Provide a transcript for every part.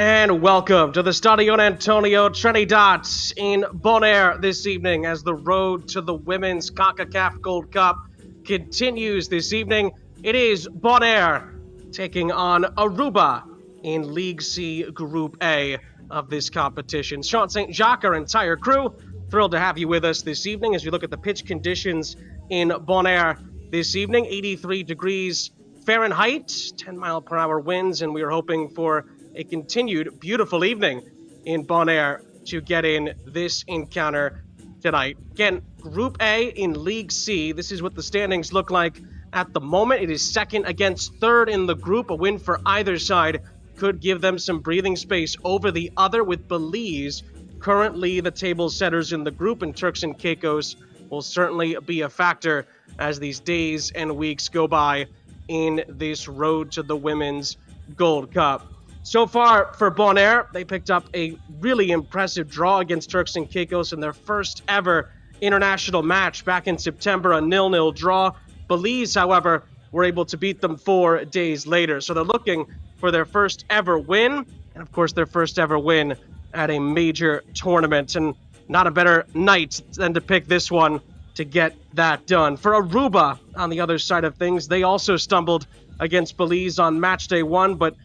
And welcome to the Stadion Antonio Trenidat in Bonaire this evening as the road to the Women's Concacaf Gold Cup continues this evening. It is Bonaire taking on Aruba in League C Group A of this competition. Sean St. Jacques, our entire crew, thrilled to have you with us this evening as we look at the pitch conditions in Bonaire this evening. 83 degrees Fahrenheit, 10-mile-per-hour winds, and we are hoping for a continued beautiful evening in Bonaire to get in this encounter tonight. Again, Group A in League C. This is what the standings look like at the moment. It is second against third in the group. A win for either side could give them some breathing space over the other, with Belize currently the table setters in the group, and Turks and Caicos will certainly be a factor as these days and weeks go by in this road to the Women's Gold Cup. So far for Bonaire, they picked up a really impressive draw against Turks and Caicos in their first ever international match back in September, a 0-0 draw. Belize, however, were able to beat them 4 days later. So they're looking for their first ever win, and of course their first ever win at a major tournament. And not a better night than to pick this one to get that done. For Aruba, on the other side of things, they also stumbled against Belize on match day one, but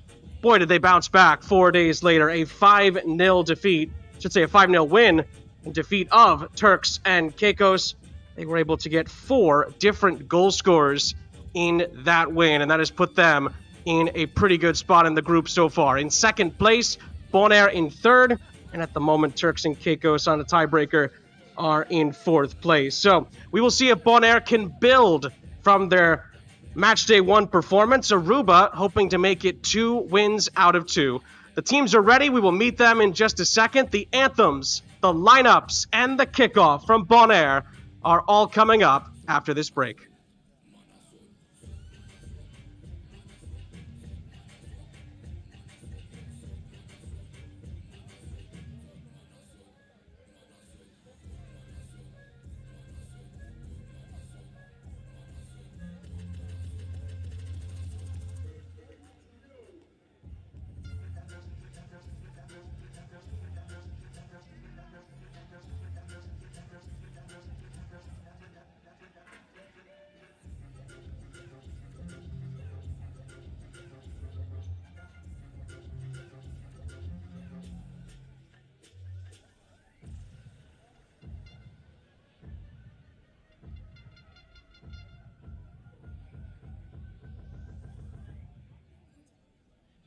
boy, did they bounce back 4 days later. A 5-0 defeat, I should say a 5-0 win and defeat of Turks and Caicos. They were able to get 4 different goal scorers in that win, and that has put them in a pretty good spot in the group so far. In second place, Bonaire in third, and at the moment, Turks and Caicos on a tiebreaker are in fourth place. So we will see if Bonaire can build from their match day one performance. Aruba hoping to make it 2 wins out of 2. The teams are ready. We will meet them in just a second. The anthems, the lineups, and the kickoff from Bonaire are all coming up after this break.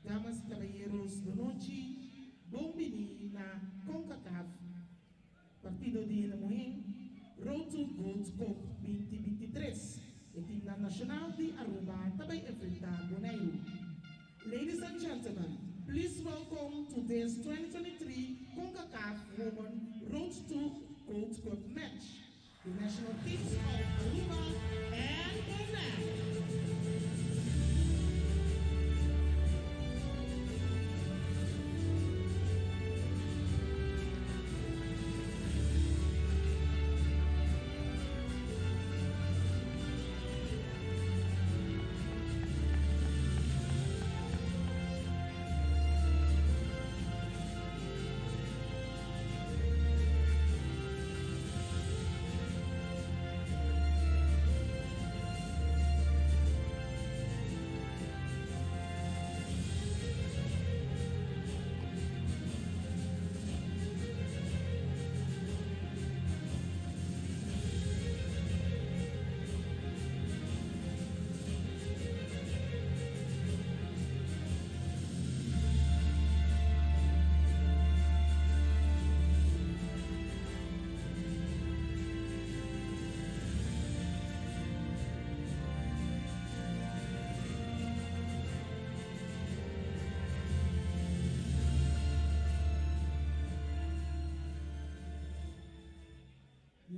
Damas y caballeros, de noche, bombini na Concacaf, partido de Lemoyne, Road to Gold Cup 2023, el team nacional de Aruba também enfrenta Bonaire. Ladies and gentlemen, please welcome to this 2023 Concacaf Women Road to Gold Cup match, the national teams of Aruba and Bonaire.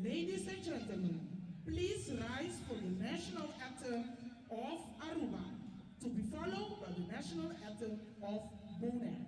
Ladies and gentlemen, please rise for the national anthem of Aruba, to be followed by the national anthem of Bonaire.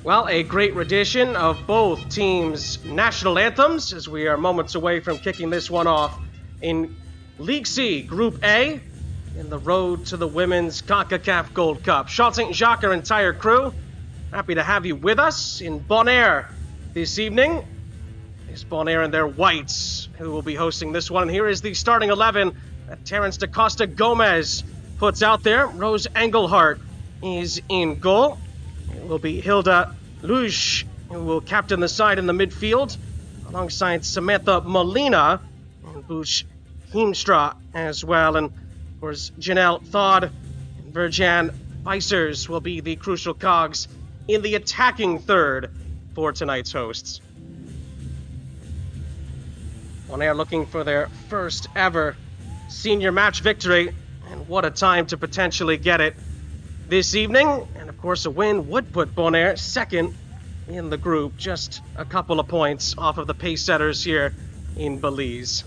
Well, a great rendition of both teams' national anthems as we are moments away from kicking this one off in League C, Group A, in the road to the Women's Concacaf Gold Cup. Sean St. Jacques, our entire crew, happy to have you with us in Bonaire this evening. It's Bonaire and their whites who will be hosting this one. And here is the starting 11 that Terence da Costa Gomez puts out there. Rose Engelhardt is in goal. It will be Hilda Luge, who will captain the side in the midfield, alongside Samantha Molina and Bush Heemstra as well. And of course, Janelle Thod and Virjan Weissers will be the crucial cogs in the attacking third for tonight's hosts. Bonaire looking for their first ever senior match victory, and what a time to potentially get it this evening. And of course, a win would put Bonaire second in the group, just a couple of points off of the pace setters here in Belize.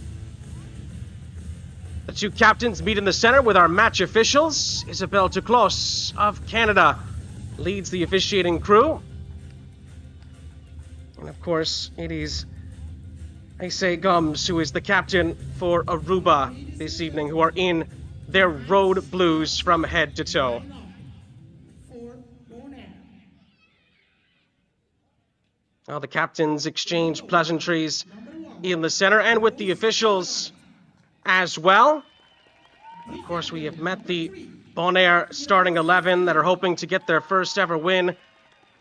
The two captains meet in the center with our match officials. Isabelle Duclos of Canada leads the officiating crew. And of course, it is Ace Gums who is the captain for Aruba this evening, who are in their road blues from head to toe. Well, the captains exchange pleasantries in the center and with the officials as well. Of course, we have met the Bonaire starting 11 that are hoping to get their first ever win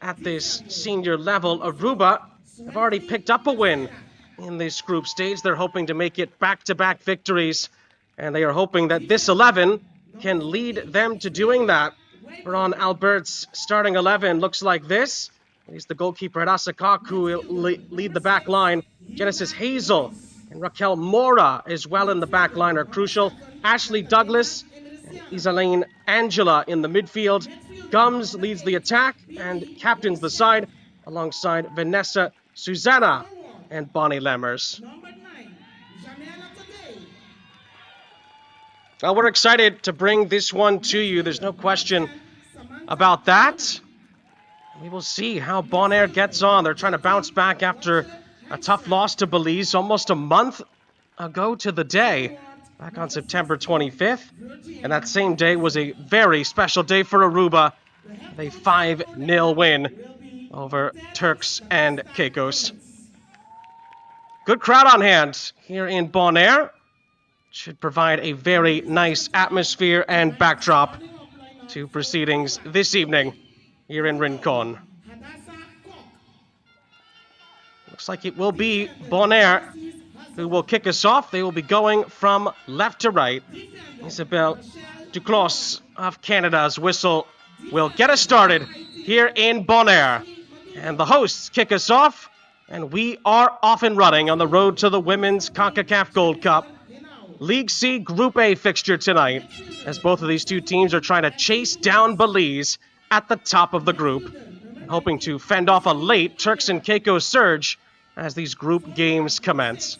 at this senior level. Aruba have already picked up a win in this group stage. They're hoping to make it back-to-back victories, and they are hoping that this 11 can lead them to doing that. Ron Albert's starting 11 looks like this. He's the goalkeeper at Asakak, who will lead the back line. Genesis Hazel and Raquel Mora as well in the back line are crucial. Ashley Douglas and Isaline Angela in the midfield. Gums leads the attack and captains the side alongside Vanessa Susanna and Bonnie Lemmers. Well, we're excited to bring this one to you. There's no question about that. We will see how Bonaire gets on. They're trying to bounce back after a tough loss to Belize almost a month ago to the day, back on September 25th. And that same day was a very special day for Aruba. A 5-0 win over Turks and Caicos. Good crowd on hand here in Bonaire. Should provide a very nice atmosphere and backdrop to proceedings this evening here in Rincon. Looks like it will be Bonaire who will kick us off. They will be going from left to right. Isabelle Duclos of Canada's whistle will get us started here in Bonaire. And the hosts kick us off, and we are off and running on the road to the Women's Concacaf Gold Cup. League C Group A fixture tonight, as both of these two teams are trying to chase down Belize at the top of the group, hoping to fend off a late Turks and Caicos surge as these group games commence.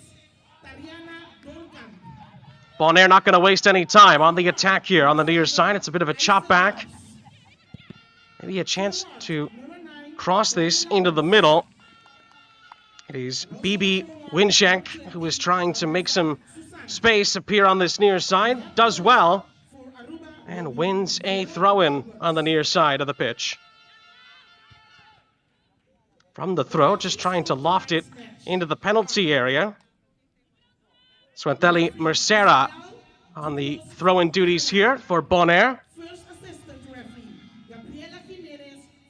Bonaire not going to waste any time on the attack here on the near side. It's a bit of a chop back. Maybe a chance to cross this into the middle. It is Bibi Winshank who is trying to make some space appear on this near side. Does well and wins a throw-in on the near side of the pitch. From the throw, just trying to loft it into the penalty area. Swanteli Mercera on the throw-in duties here for Bonaire.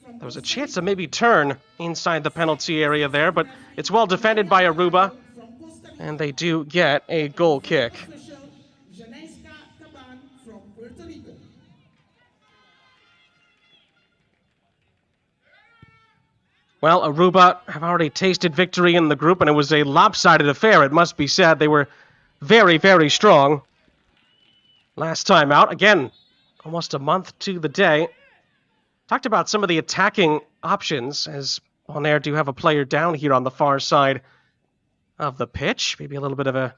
There was a chance to maybe turn inside the penalty area there, but it's well defended by Aruba, and they do get a goal kick. Well, Aruba have already tasted victory in the group, and it was a lopsided affair, it must be said. They were very, very strong last time out. Again, almost a month to the day. Talked about some of the attacking options, as Bonaire do have a player down here on the far side of the pitch. Maybe a little bit of a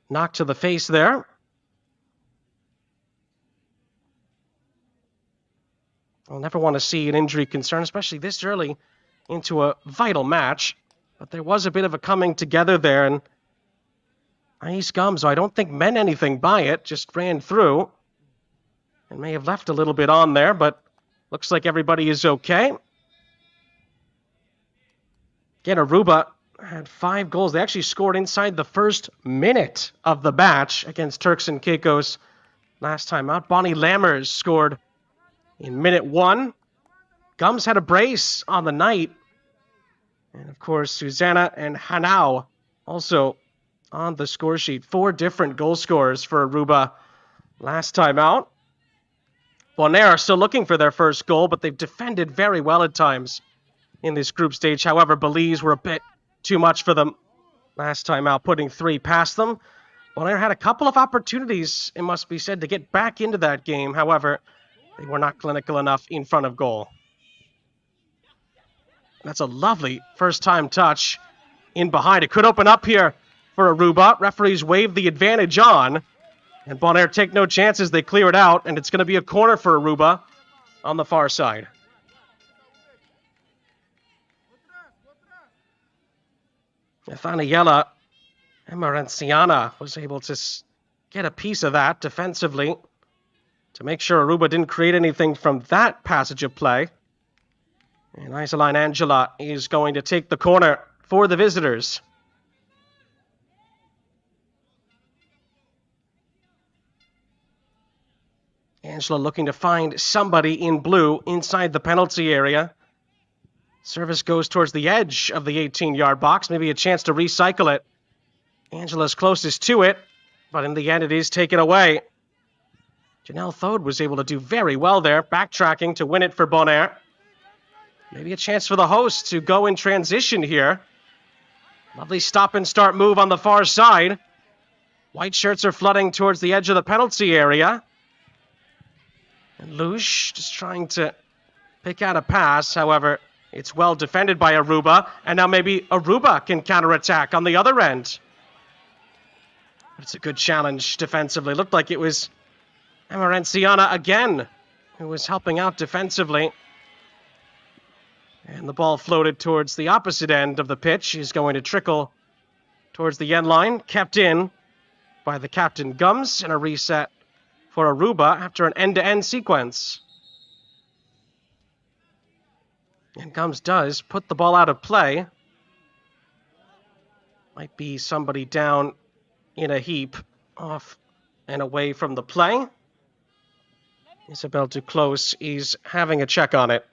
knock to the face there. I'll never want to see an injury concern, especially this early into a vital match. But there was a bit of a coming together there, and Ice Gums, I don't think meant anything by it, just ran through. And may have left a little bit on there, but looks like everybody is okay. Again, Aruba had 5 goals. They actually scored inside the first minute of the match against Turks and Caicos last time out. Bonnie Lammers scored in minute 1. Gums had a brace on the night. And, of course, Susanna and Hanau also on the score sheet. 4 different goal scorers for Aruba last time out. Bonaire still looking for their first goal, but they've defended very well at times in this group stage. However, Belize were a bit too much for them last time out, putting 3 past them. Bonaire had a couple of opportunities, it must be said, to get back into that game. However, they were not clinical enough in front of goal. That's a lovely first-time touch in behind. It could open up here for Aruba. Referees wave the advantage on. And Bonaire take no chances. They clear it out, and it's going to be a corner for Aruba on the far side. Nathaniela Emerenciana was able to get a piece of that defensively to make sure Aruba didn't create anything from that passage of play. And Isoline Angela is going to take the corner for the visitors. Angela looking to find somebody in blue inside the penalty area. Service goes towards the edge of the 18-yard box. Maybe a chance to recycle it. Angela's closest to it, but in the end it is taken away. Janelle Thode was able to do very well there, backtracking to win it for Bonaire. Maybe a chance for the hosts to go in transition here. Lovely stop-and-start move on the far side. White shirts are flooding towards the edge of the penalty area. And Lush just trying to pick out a pass. However, it's well defended by Aruba. And now maybe Aruba can counterattack on the other end. But it's a good challenge defensively. Looked like it was Emerenciana again who was helping out defensively. And the ball floated towards the opposite end of the pitch. He's going to trickle towards the end line. Kept in by the captain Gums, and a reset for Aruba after an end-to-end sequence. And Gums does put the ball out of play. Might be somebody down in a heap off and away from the play. Isabel Duclos is having a check on it.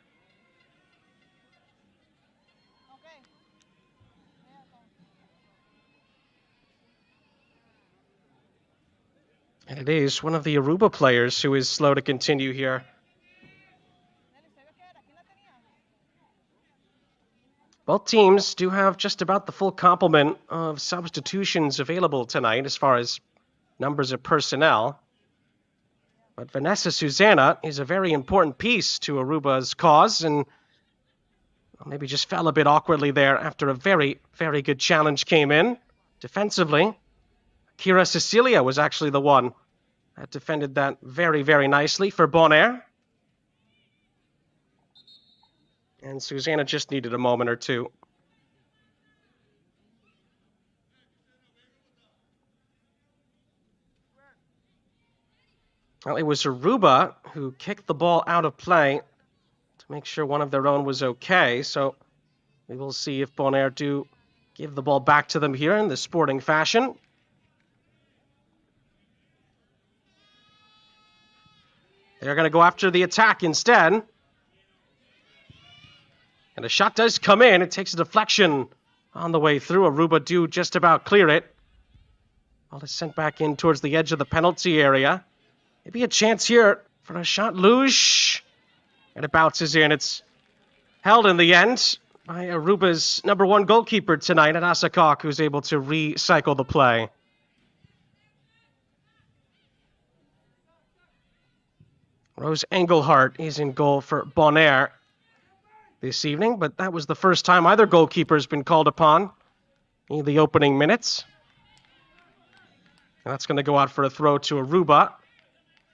And it is one of the Aruba players who is slow to continue here. Both teams do have just about the full complement of substitutions available tonight as far as numbers of personnel. But Vanessa Susanna is a very important piece to Aruba's cause, and maybe just fell a bit awkwardly there after a very, very good challenge came in defensively. Kira Cecilia was actually the one that defended that very, very nicely for Bonaire. And Susanna just needed a moment or two. Well, it was Aruba who kicked the ball out of play to make sure one of their own was okay. So we will see if Bonaire do give the ball back to them here in the sporting fashion. They're going to go after the attack instead. And a shot does come in. It takes a deflection on the way through. Aruba do just about clear it. Ball is sent back in towards the edge of the penalty area. Maybe a chance here for a shot. Lush. And it bounces in. It's held in the end by Aruba's number 1 goalkeeper tonight at Asakok, who's able to recycle the play. Rose Engelhardt is in goal for Bonaire this evening, but that was the first time either goalkeeper has been called upon in the opening minutes. And that's going to go out for a throw to Aruba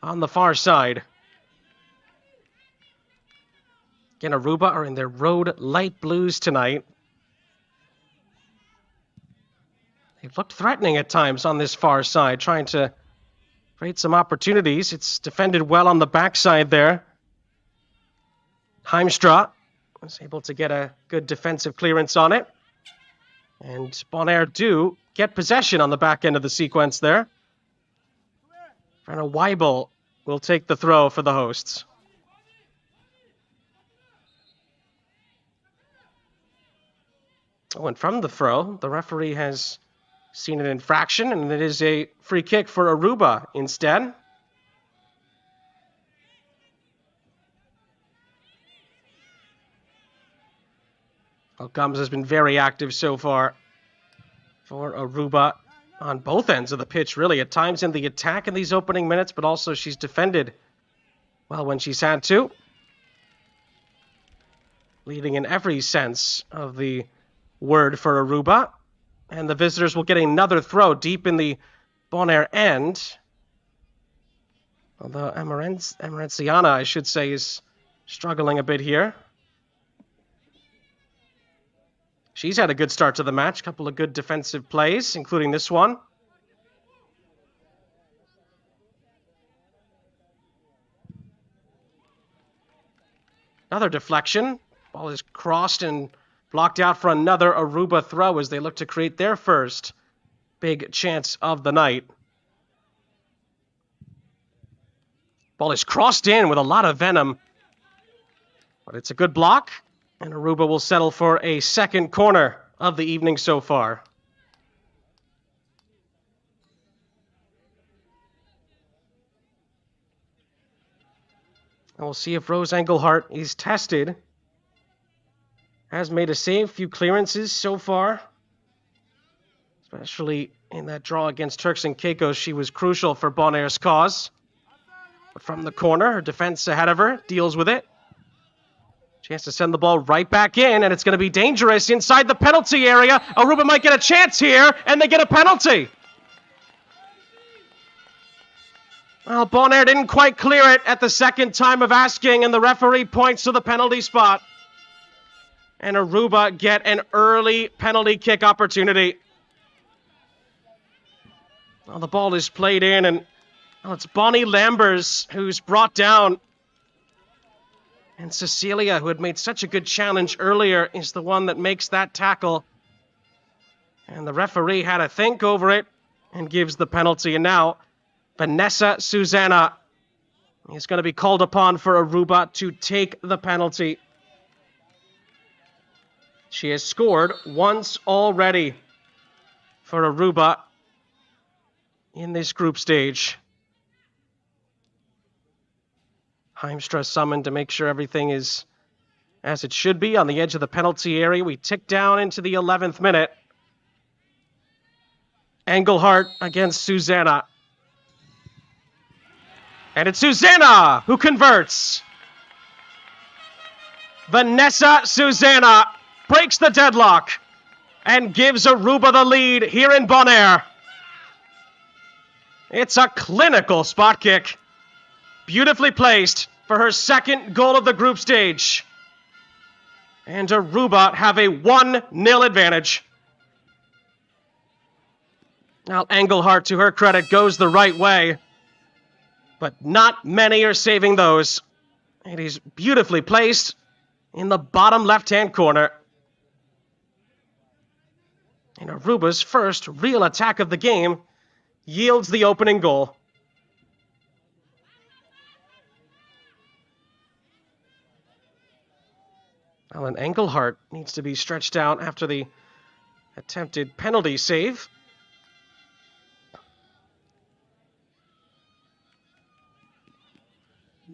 on the far side. Again, Aruba are in their road light blues tonight. They've looked threatening at times on this far side, trying to create some opportunities. It's defended well on the backside there. Heimstra was able to get a good defensive clearance on it. And Bonaire do get possession on the back end of the sequence there. Brenna Weibel will take the throw for the hosts. Oh, and from the throw, the referee has seen an infraction, and it is a free kick for Aruba instead. Well, Gums has been very active so far for Aruba on both ends of the pitch, really. At times in the attack in these opening minutes, but also she's defended well when she's had to. Leading in every sense of the word for Aruba. And the visitors will get another throw deep in the Bonaire end. Although Emerenciana, I should say, is struggling a bit here. She's had a good start to the match. A couple of good defensive plays, including this one. Another deflection. Ball is crossed and blocked out for another Aruba throw as they look to create their first big chance of the night. Ball is crossed in with a lot of venom. But it's a good block. And Aruba will settle for a second corner of the evening so far. And we'll see if Rose Engelhardt is tested. Has made a save, few clearances so far. Especially in that draw against Turks and Caicos, she was crucial for Bonaire's cause. But from the corner, her defense ahead of her deals with it. Chance to send the ball right back in, and it's going to be dangerous inside the penalty area. Aruba might get a chance here, and they get a penalty. Well, Bonaire didn't quite clear it at the second time of asking, and the referee points to the penalty spot. And Aruba get an early penalty kick opportunity. Well, the ball is played in, and it's Bonnie Lambers who's brought down. And Cecilia, who had made such a good challenge earlier, is the one that makes that tackle. And the referee had a think over it and gives the penalty. And now, Vanessa Susanna is going to be called upon for Aruba to take the penalty. She has scored once already for Aruba in this group stage. Heimstra summoned to make sure everything is as it should be on the edge of the penalty area. We tick down into the 11th minute. Engelhardt against Susanna. And it's Susanna who converts. Vanessa Susanna breaks the deadlock and gives Aruba the lead here in Bonaire. It's a clinical spot kick. Beautifully placed for her second goal of the group stage. And Aruba have a 1-0 advantage. Now, Engelhardt, to her credit, goes the right way. But not many are saving those. It is beautifully placed in the bottom left-hand corner. And Aruba's first real attack of the game yields the opening goal. Alan Engelhardt needs to be stretched out after the attempted penalty save.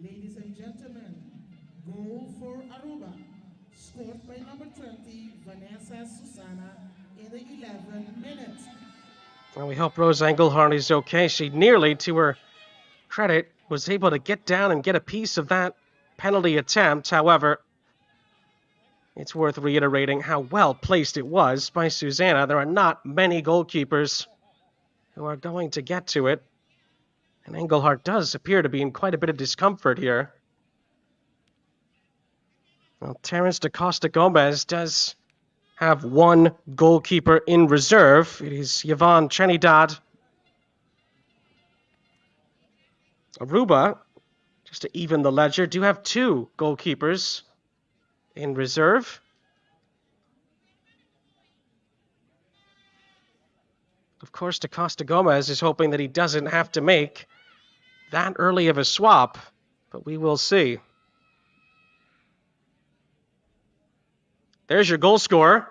Ladies and gentlemen, goal for Aruba, scored by number 20, Vanessa Susana, in the 11th minute. Well, we hope Rose Engelhardt is okay. She nearly, to her credit, was able to get down and get a piece of that penalty attempt. However, it's worth reiterating how well placed it was by Susanna. There are not many goalkeepers who are going to get to it. And Engelhardt does appear to be in quite a bit of discomfort here. Well, Terence da Costa Gomez does have one goalkeeper in reserve. It is Yvonne Trenidat. Aruba, just to even the ledger, do have two goalkeepers in reserve. Of course, da Costa Gomez is hoping that he doesn't have to make that early of a swap, but we will see. There's your goal scorer.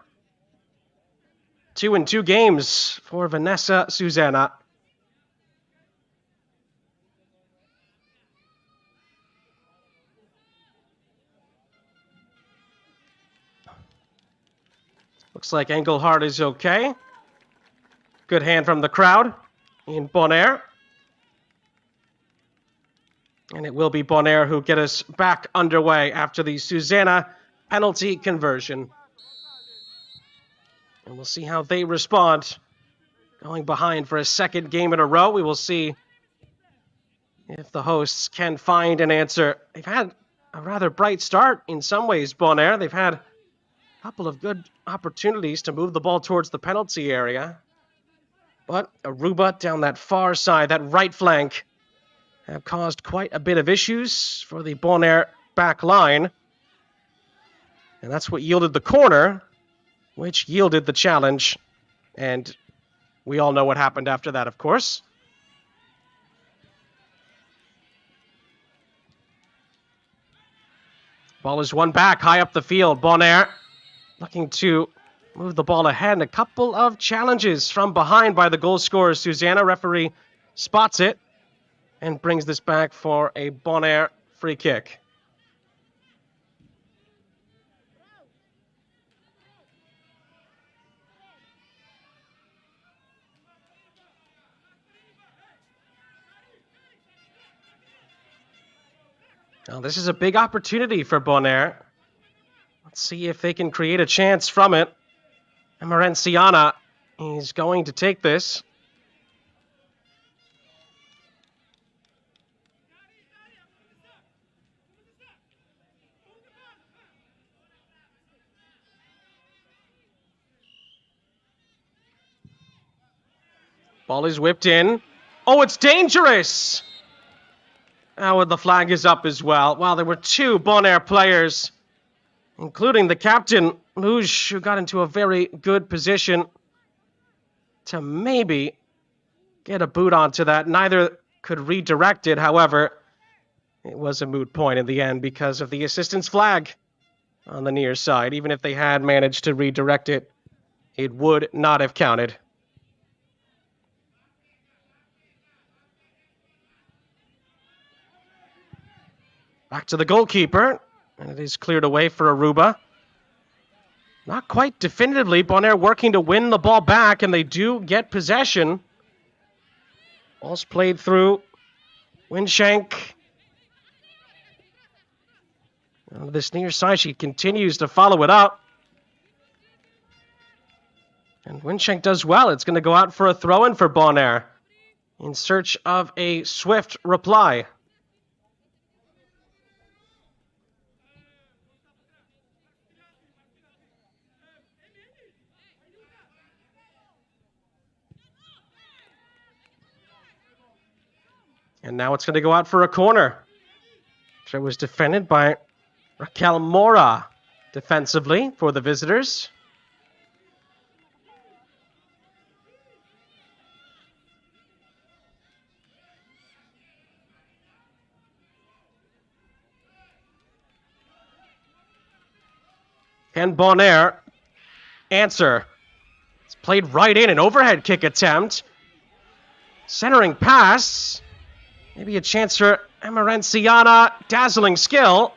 2 in 2 games for Vanessa Susanna. Looks like Engelhardt is okay. Good hand from the crowd in Bonaire. And it will be Bonaire who get us back underway after the Susanna penalty conversion. And we'll see how they respond. Going behind for a second game in a row. We will see if the hosts can find an answer. They've had a rather bright start in some ways, Bonaire. They've had a couple of good opportunities to move the ball towards the penalty area. But Aruba down that far side, that right flank, have caused quite a bit of issues for the Bonaire back line. And that's what yielded the corner, which yielded the challenge. And we all know what happened after that, of course. Ball is won back high up the field. Bonaire looking to move the ball ahead. And a couple of challenges from behind by the goal scorer, Susanna. Referee spots it and brings this back for a Bonaire free kick. Now, this is a big opportunity for Bonaire. Let's see if they can create a chance from it. Emerenciana is going to take this. Ball is whipped in. Oh, it's dangerous! Oh, and the flag is up as well. Wow, there were two Bonaire players, including the captain, Luge, who got into a very good position to maybe get a boot onto that. Neither could redirect it. However, it was a moot point in the end because of the assistant's flag on the near side. Even if they had managed to redirect it, it would not have counted. Back to the goalkeeper, and it is cleared away for Aruba. Not quite definitively. Bonaire working to win the ball back, and they do get possession. Ball's played through. Winshank. On this near side, she continues to follow it up. And Winshank does well. It's going to go out for a throw-in for Bonaire in search of a swift reply. And now it's going to go out for a corner. So it was defended by Raquel Mora defensively for the visitors. Can Bonaire answer? It's played right in, an overhead kick attempt. Centering pass. Maybe a chance for Emerenciana. Dazzling skill.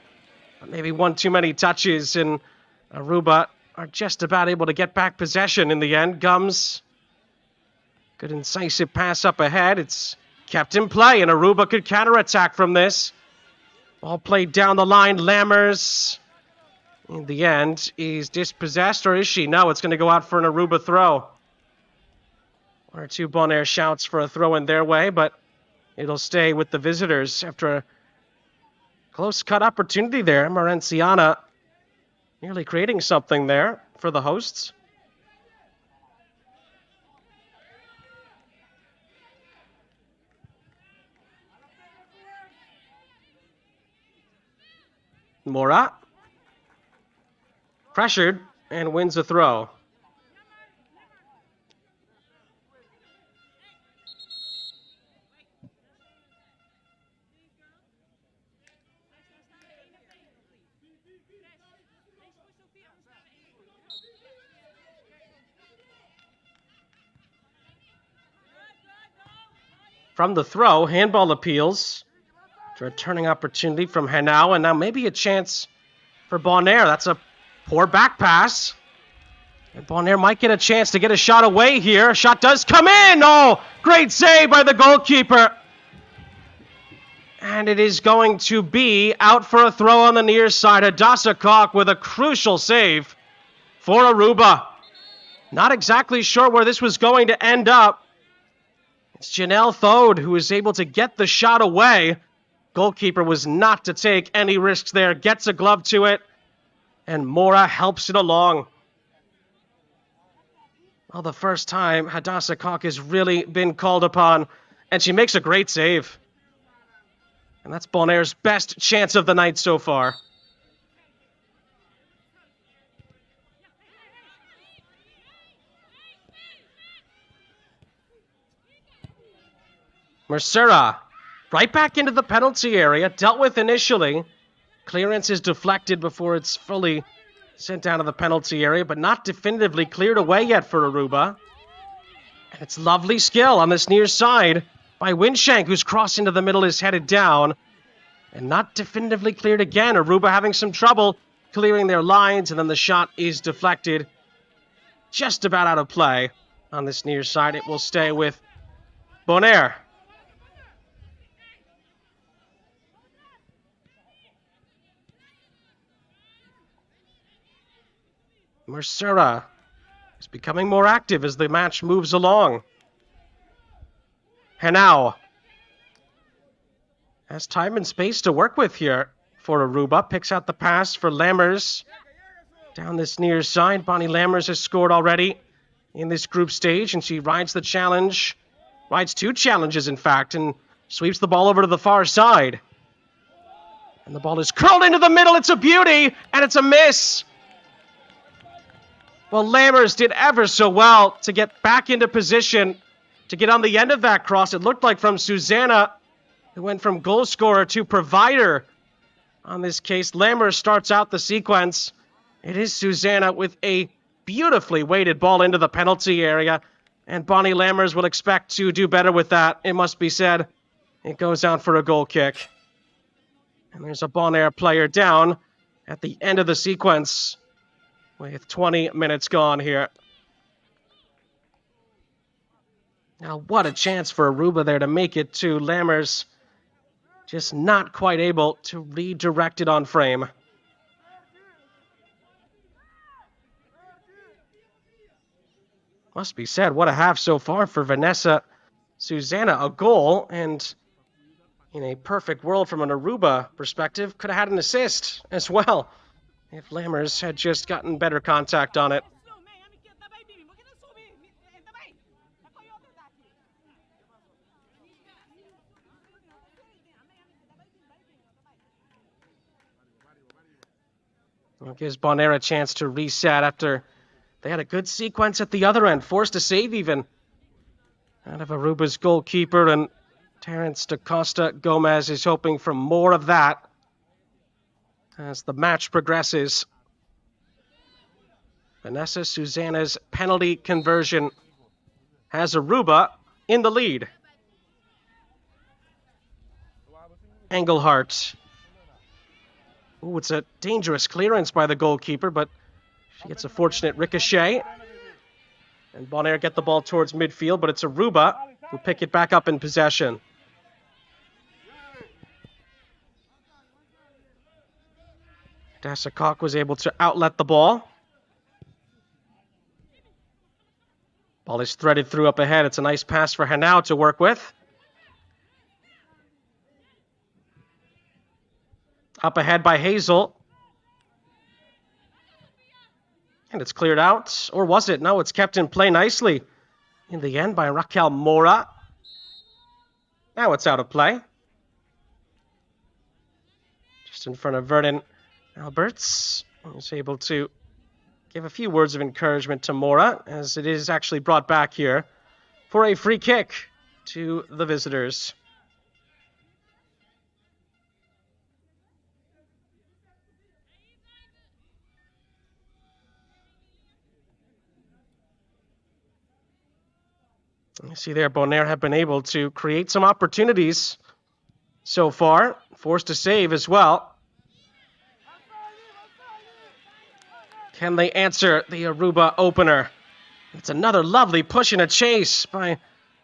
But maybe one too many touches, and Aruba are just about able to get back possession in the end. Gums. Good incisive pass up ahead. It's kept in play, and Aruba could counterattack from this. Ball played down the line. Lammers, in the end, is dispossessed, or is she? No, it's going to go out for an Aruba throw. One or two Bonaire shouts for a throw in their way, but it'll stay with the visitors after a close cut opportunity there. Emerenciana nearly creating something there for the hosts. Mora. Pressured and wins a throw. From the throw, handball appeals to a turning opportunity from Henao, and now maybe a chance for Bonaire. That's a poor back pass. And Bonaire might get a chance to get a shot away here. A shot does come in. Oh, great save by the goalkeeper. And it is going to be out for a throw on the near side. Hadassah Koch with a crucial save for Aruba. Not exactly sure where this was going to end up. It's Janelle Thode who is able to get the shot away. Goalkeeper was not to take any risks there. Gets a glove to it. And Mora helps it along. Well, the first time Hadassah Koch has really been called upon. And she makes a great save. And that's Bonaire's best chance of the night so far. Mercera, right back into the penalty area, dealt with initially. Clearance is deflected before it's fully sent down to the penalty area, but not definitively cleared away yet for Aruba. And it's lovely skill on this near side by Winshank, who's crossed into the middle, is headed down. And not definitively cleared again. Aruba having some trouble clearing their lines, and then the shot is deflected. Just about out of play on this near side. It will stay with Bonaire. Mercera is becoming more active as the match moves along. Henao has time and space to work with here for Aruba. Picks out the pass for Lammers. Down this near side, Bonnie Lammers has scored already in this group stage, and she rides the challenge. Rides two challenges, in fact, and sweeps the ball over to the far side. And the ball is curled into the middle. It's a beauty, and it's a miss. Well, Lammers did ever so well to get back into position, to get on the end of that cross. It looked like from Susanna, who went from goal scorer to provider. On this case, Lammers starts out the sequence. It is Susanna with a beautifully weighted ball into the penalty area. And Bonnie Lammers will expect to do better with that, it must be said. It goes out for a goal kick. And there's a Bonaire player down at the end of the sequence with 20 minutes gone here. Now, what a chance for Aruba there to make it to Lammers. Just not quite able to redirect it on frame. Must be said, what a half so far for Vanessa Susanna. A goal, and in a perfect world from an Aruba perspective, could have had an assist as well if Lammers had just gotten better contact on it. Well, it gives Bonaire a chance to reset after they had a good sequence at the other end, forced a save even out of Aruba's goalkeeper, and Terence da Costa Gomez is hoping for more of that as the match progresses. Vanessa Susanna's penalty conversion has Aruba in the lead. Engelhardt. Ooh, it's a dangerous clearance by the goalkeeper, but she gets a fortunate ricochet. And Bonaire get the ball towards midfield, but it's Aruba who pick it back up in possession. Hadassah Koch was able to outlet the ball. Ball is threaded through up ahead. It's a nice pass for Henao to work with. Up ahead by Hazel. And it's cleared out. Or was it? No, it's kept in play nicely in the end by Raquel Mora. Now it's out of play. Just in front of Vernon Alberts. He's able to give a few words of encouragement to Mora, as it is actually brought back here for a free kick to the visitors. You see there, Bonaire have been able to create some opportunities so far. Forced to save as well. Can they answer the Aruba opener? It's another lovely push and a chase by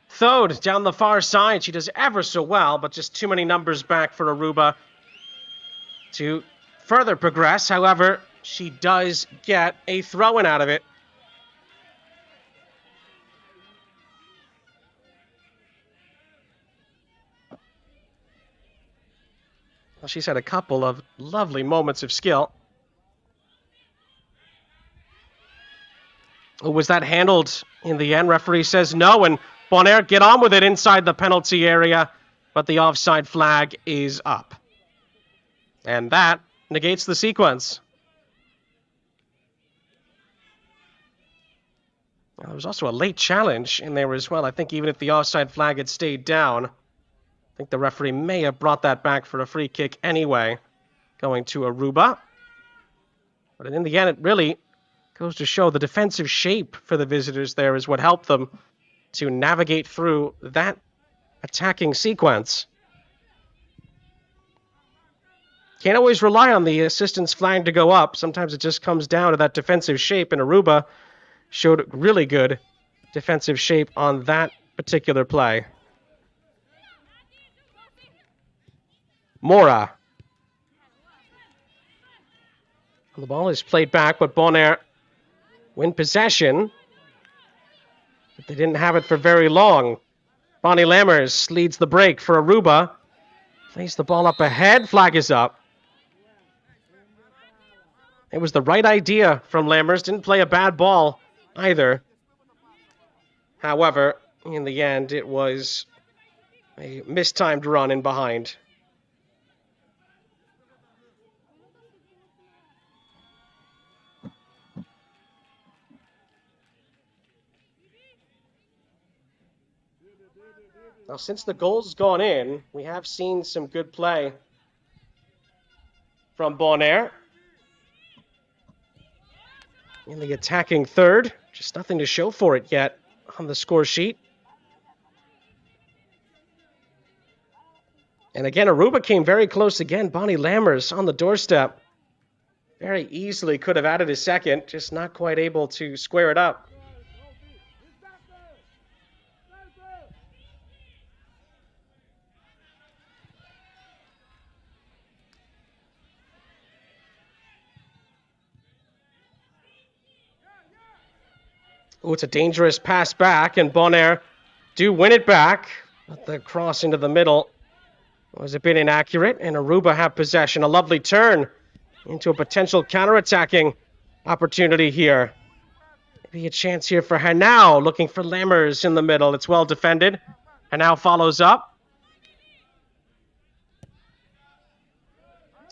Thode down the far side. She does ever so well, but just too many numbers back for Aruba to further progress. However, she does get a throw-in out of it. Well, she's had a couple of lovely moments of skill. Was that handled in the end? Referee says no, and Bonaire get on with it inside the penalty area, but the offside flag is up. And that negates the sequence. Well, there was also a late challenge in there as well. I think even if the offside flag had stayed down, I think the referee may have brought that back for a free kick anyway, going to Aruba. But in the end, it really goes to show the defensive shape for the visitors there is what helped them to navigate through that attacking sequence. Can't always rely on the assistant's flag to go up. Sometimes it just comes down to that defensive shape, and Aruba showed really good defensive shape on that particular play. Mora. The ball is played back, but Bonaire win possession. But they didn't have it for very long. Bonnie Lammers leads the break for Aruba. Plays the ball up ahead. Flag is up. It was the right idea from Lammers. Didn't play a bad ball either. However, in the end, it was a mistimed run in behind. Now, since the goal's gone in, we have seen some good play from Bonaire in the attacking third. Just nothing to show for it yet on the score sheet. And again, Aruba came very close again. Bonnie Lammers on the doorstep. Very easily could have added a second, just not quite able to square it up. Oh, it's a dangerous pass back, and Bonaire do win it back. But the cross into the middle was a bit inaccurate, and Aruba have possession. A lovely turn into a potential counterattacking opportunity here. Maybe a chance here for Hanau, looking for Lammers in the middle. It's well defended. Hanau follows up.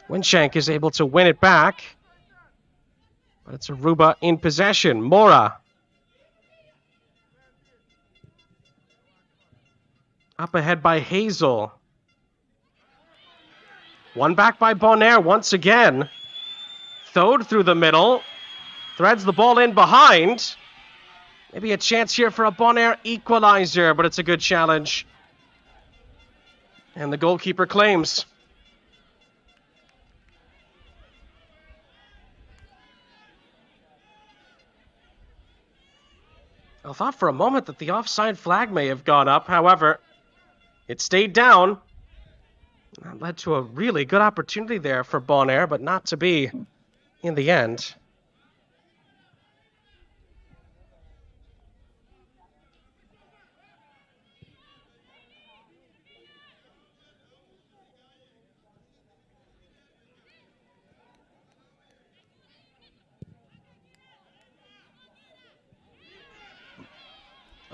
Winshank is able to win it back. But it's Aruba in possession. Mora. Up ahead by Hazel. One back by Bonaire once again. Thode through the middle. Threads the ball in behind. Maybe a chance here for a Bonaire equalizer, but it's a good challenge. And the goalkeeper claims. I thought for a moment that the offside flag may have gone up. However, it stayed down. That led to a really good opportunity there for Bonaire, but not to be in the end.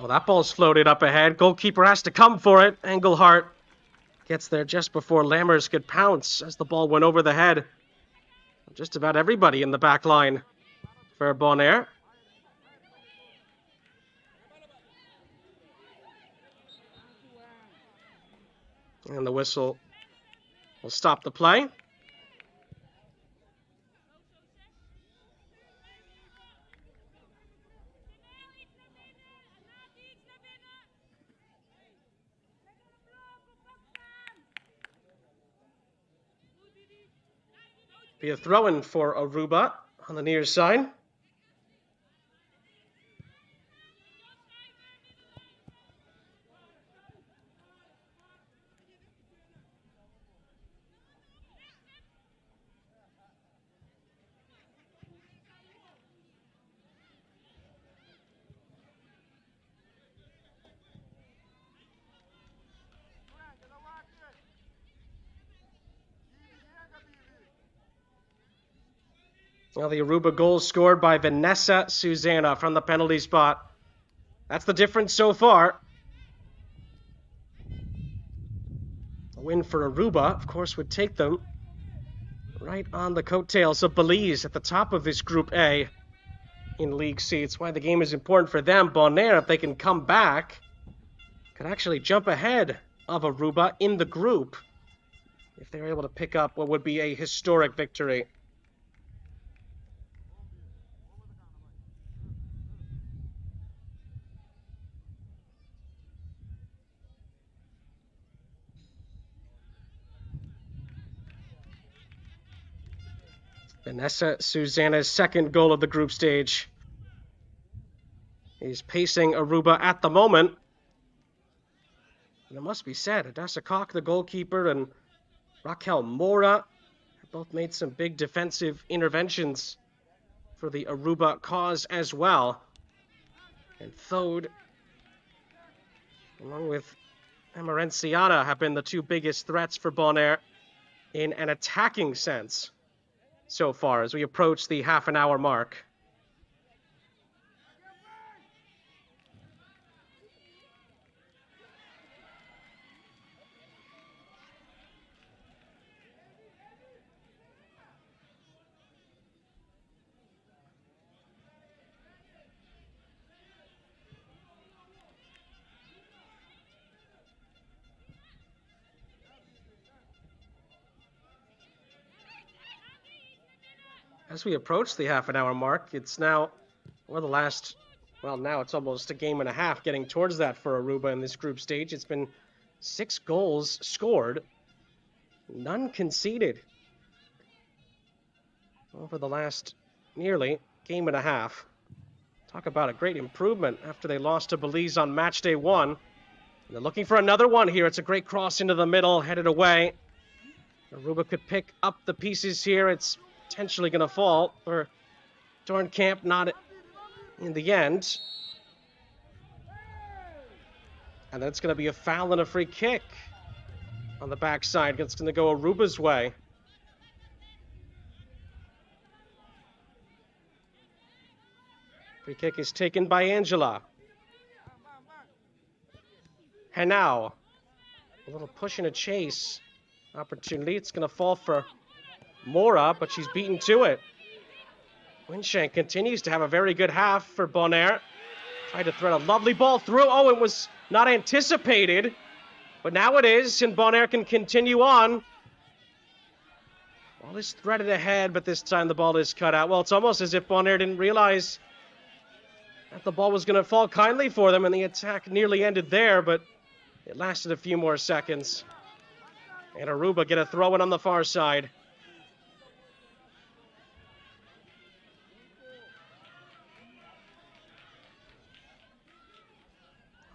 Oh, that ball's floated up ahead. Goalkeeper has to come for it. Engelhart gets there just before Lammers could pounce as the ball went over the head. Just about everybody in the back line for Bonaire. And the whistle will stop the play. Be a throw-in for Aruba on the near side. Now the Aruba goal scored by Vanessa Susanna from the penalty spot. That's the difference so far. A win for Aruba, of course, would take them right on the coattails of Belize at the top of this Group A in league seats. Why the game is important for them. Bonaire, if they can come back, could actually jump ahead of Aruba in the group if they're able to pick up what would be a historic victory. Vanessa Susanna's second goal of the group stage. He's pacing Aruba at the moment. And it must be said, Adassa Koch, the goalkeeper, and Raquel Mora have both made some big defensive interventions for the Aruba cause as well. And Thode, along with Emerenciana, have been the two biggest threats for Bonaire in an attacking sense so far as we approach the half-an-hour mark. As we approach the half-an-hour mark, it's now, now it's almost a game and a half getting towards that for Aruba in this group stage. It's been 6 goals scored, none conceded over the last nearly game and a half. Talk about a great improvement after they lost to Belize on match day 1. And they're looking for another one here. It's a great cross into the middle, headed away. Aruba could pick up the pieces here. It's potentially going to fall for Dornkamp, not in the end. And that's going to be a foul and a free kick on the backside. It's going to go Aruba's way. Free kick is taken by Angela. Henao. A little push and a chase opportunity. It's going to fall for Mora, but she's beaten to it. Winshank continues to have a very good half for Bonaire. Tried to thread a lovely ball through. Oh, it was not anticipated, but now it is, and Bonaire can continue on. Ball is threaded ahead, but this time the ball is cut out. Well, it's almost as if Bonaire didn't realize that the ball was going to fall kindly for them, and the attack nearly ended there, but it lasted a few more seconds. And Aruba get a throw-in on the far side.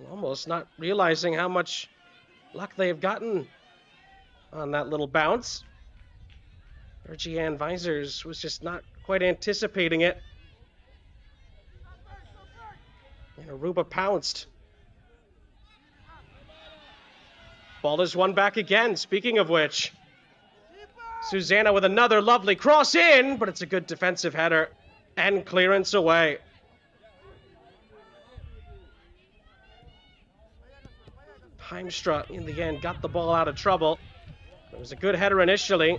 Almost not realizing how much luck they've gotten on that little bounce. Ergiane Visers was just not quite anticipating it. And Aruba pounced. Ball is won back again, speaking of which. Susanna with another lovely cross in, but it's a good defensive header and clearance away. Heimstra, in the end, got the ball out of trouble. It was a good header initially.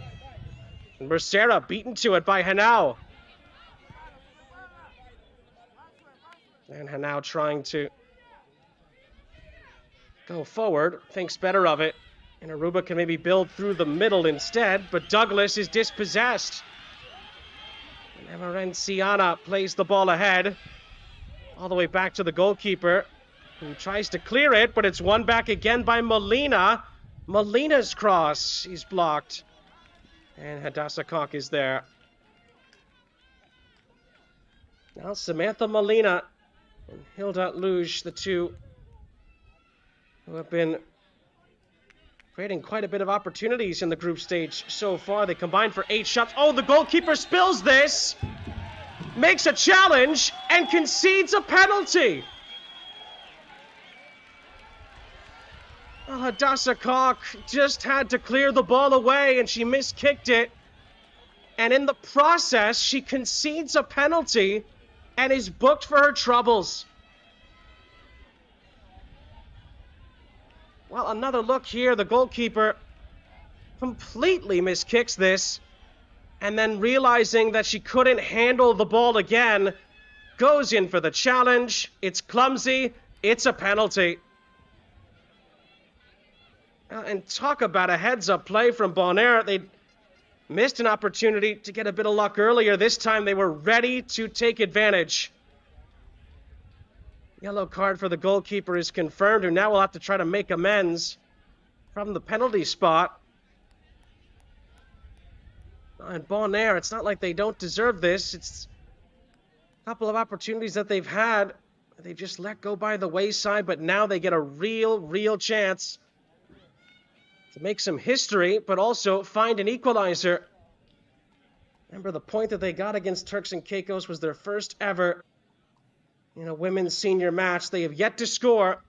And Mercera beaten to it by Hanau. And Hanau trying to go forward, thinks better of it. And Aruba can maybe build through the middle instead, but Douglas is dispossessed. And Emerenciana plays the ball ahead, all the way back to the goalkeeper, who tries to clear it, but it's won back again by Molina. Molina's cross is blocked. And Hadassah Koch is there. Now Samantha Molina and Hilda Luge, the two who have been creating quite a bit of opportunities in the group stage so far. They combined for 8 shots. Oh, the goalkeeper spills this, makes a challenge, and concedes a penalty. Well, Hadassah Koch just had to clear the ball away, and she miskicked it. And in the process, she concedes a penalty and is booked for her troubles. Well, another look here. The goalkeeper completely miskicks this, and then realizing that she couldn't handle the ball again, goes in for the challenge. It's clumsy. It's a penalty. And talk about a heads-up play from Bonaire. They missed an opportunity to get a bit of luck earlier. This time they were ready to take advantage. Yellow card for the goalkeeper is confirmed, who now will have to try to make amends from the penalty spot. And Bonaire, it's not like they don't deserve this. It's a couple of opportunities that they've had. They just let go by the wayside, but now they get a real chance to make some history, but also find an equalizer. Remember, the point that they got against Turks and Caicos was their first ever in a women's senior match. They have yet to score.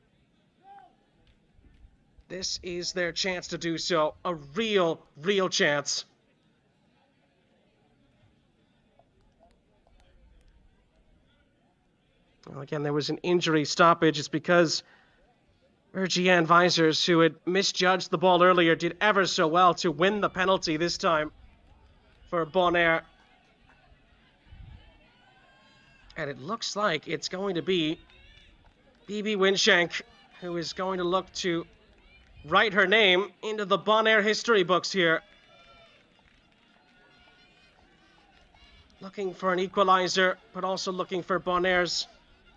This is their chance to do so. A real chance. Well, again, there was an injury stoppage. It's because Ergiane Visers, who had misjudged the ball earlier, did ever so well to win the penalty this time for Bonaire. And it looks like it's going to be Bibi Winshank who is going to look to write her name into the Bonaire history books here. Looking for an equalizer, but also looking for Bonaire's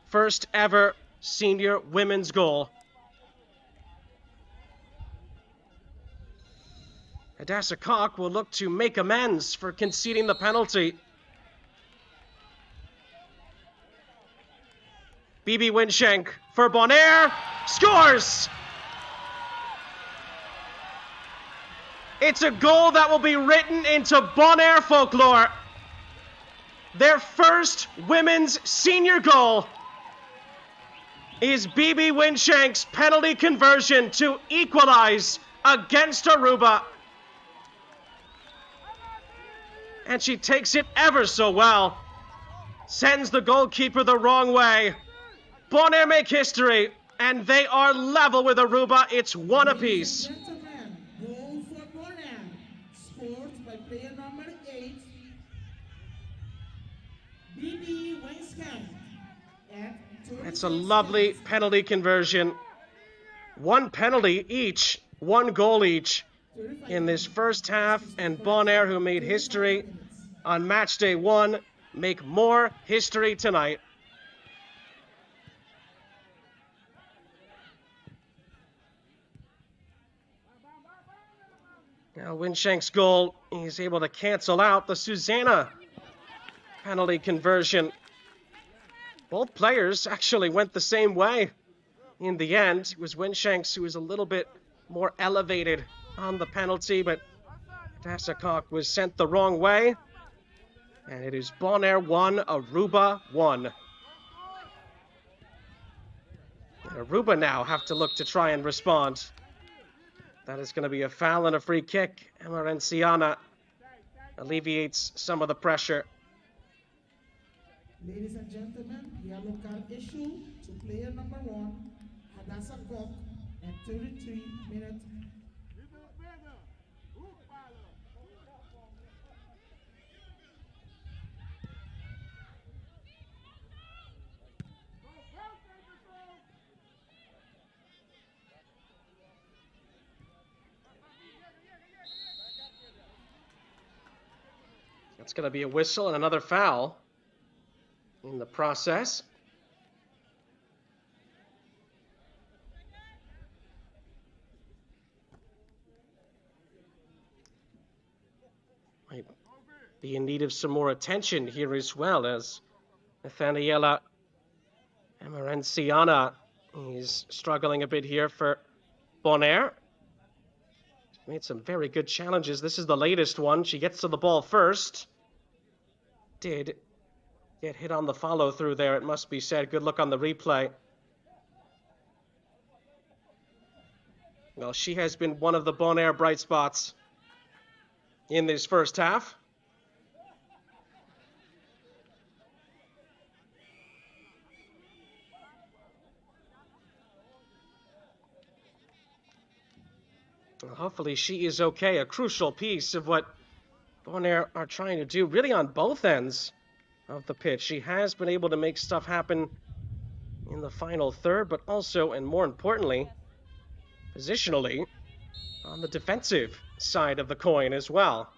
first ever senior women's goal. Hadassah Koch will look to make amends for conceding the penalty. Bibi Winshank for Bonaire scores! It's a goal that will be written into Bonaire folklore. Their first women's senior goal is Bibi Winshank's penalty conversion to equalize against Aruba. And she takes it ever so well. Sends the goalkeeper the wrong way. Bonaire make history, and they are level with Aruba. It's one apiece. Gentlemen, goal for Bonaire, scored by player number 8, Bibi Winshank. It's a lovely penalty conversion. One penalty each, one goal each in this first half, and Bonaire, who made history on match day 1, make more history tonight. Now Winshank's goal is able to cancel out the Susanna penalty conversion. Both players actually went the same way in the end. It was Winshanks who was a little bit more elevated on the penalty, but Hadassah Koch was sent the wrong way. And it is Bonaire 1, Aruba 1. And Aruba now have to look to try and respond. That is going to be a foul and a free kick. Emerenciana alleviates some of the pressure. Ladies and gentlemen, yellow card issue to player number 1, Hadassah Koch, at 33 minutes. It's going to be a whistle and another foul in the process. Might be in need of some more attention here as well, as Nathaniela Emerenciana is struggling a bit here for Bonaire. Made some very good challenges. This is the latest one. She gets to the ball first. Did get hit on the follow-through there, it must be said. Good look on the replay. Well, she has been one of the Bonaire bright spots in this first half. Well, hopefully she is okay. A crucial piece of what Bonaire are trying to do, really on both ends of the pitch. She has been able to make stuff happen in the final third, but also, and more importantly, positionally, on the defensive side of the coin as well.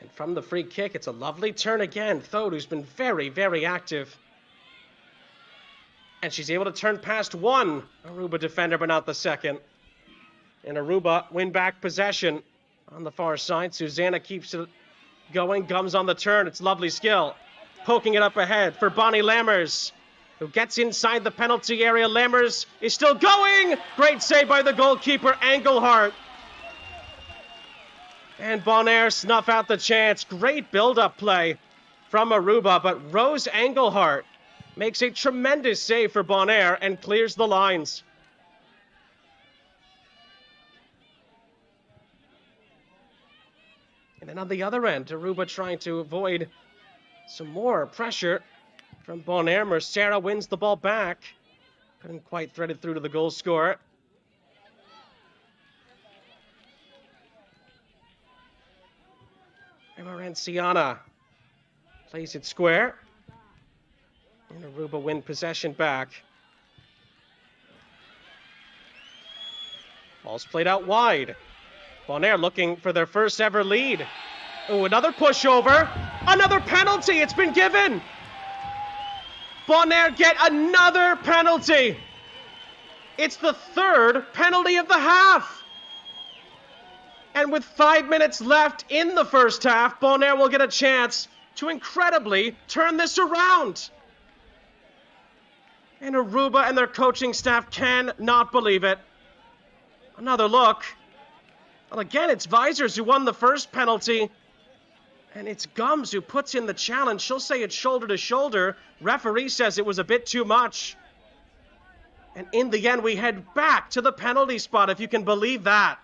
And from the free kick, it's a lovely turn again. Thode, who's been very, very active. And she's able to turn past one Aruba defender, but not the second. And Aruba win back possession on the far side. Susanna keeps it going, comes on the turn. It's lovely skill. Poking it up ahead for Bonnie Lammers, who gets inside the penalty area. Lammers is still going. Great save by the goalkeeper, Engelhardt. And Bonaire snuff out the chance. Great build-up play from Aruba, but Rose Engelhardt makes a tremendous save for Bonaire and clears the lines. And then on the other end, Aruba trying to avoid some more pressure from Bonaire. Mercera wins the ball back. Couldn't quite thread it through to the goal scorer. Emerenciana plays it square. And Aruba win possession back. Ball's played out wide. Bonaire looking for their first ever lead. Oh, another pushover. Another penalty. It's been given. Bonaire get another penalty. It's the third penalty of the half. And with 5 minutes left in the first half, Bonaire will get a chance to incredibly turn this around. And Aruba and their coaching staff cannot believe it. Another look. Well, again, it's Visors who won the first penalty. And it's Gums who puts in the challenge. She'll say it's shoulder to shoulder. Referee says it was a bit too much. And in the end, we head back to the penalty spot, if you can believe that.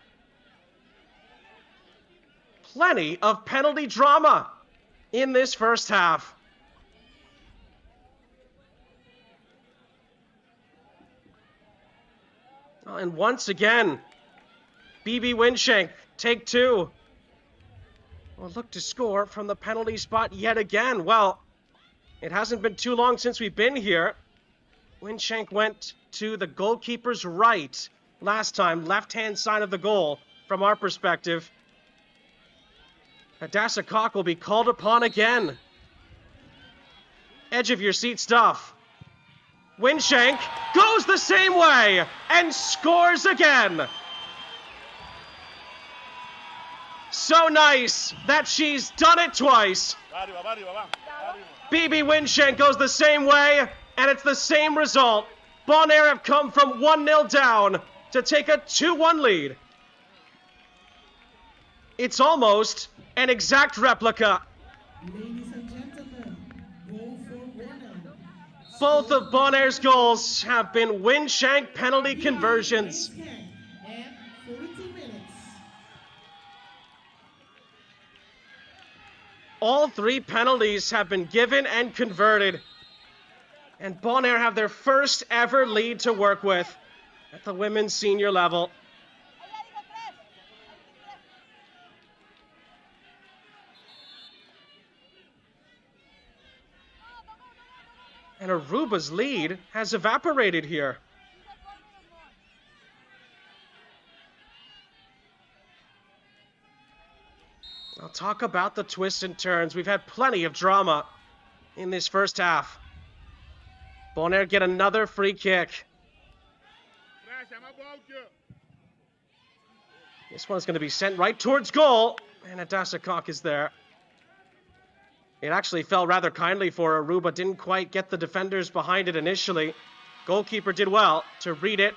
Plenty of penalty drama in this first half. And once again, BB Winshank, take two. Will look to score from the penalty spot yet again. Well, it hasn't been too long since we've been here. Winshank went to the goalkeeper's right last time, left-hand side of the goal from our perspective. Hadassah Koch will be called upon again. Edge of your seat stuff. Winshank goes the same way and scores again. So nice that she's done it twice. BB Winshank goes the same way, and it's the same result. Bonaire have come from 1-0 down to take a 2-1 lead. It's almost an exact replica. Ladies and gentlemen, goal for Bonaire. Both of Bonaire's goals have been Winshank penalty conversions. At 42 minutes. All 3 penalties have been given and converted. And Bonaire have their first ever lead to work with at the women's senior level. And Aruba's lead has evaporated here. I'll talk about the twists and turns. We've had plenty of drama in this first half. Bonaire get another free kick. This one's going to be sent right towards goal. And Adasakok is there. It actually fell rather kindly for Aruba. Didn't quite get the defenders behind it initially. Goalkeeper did well to read it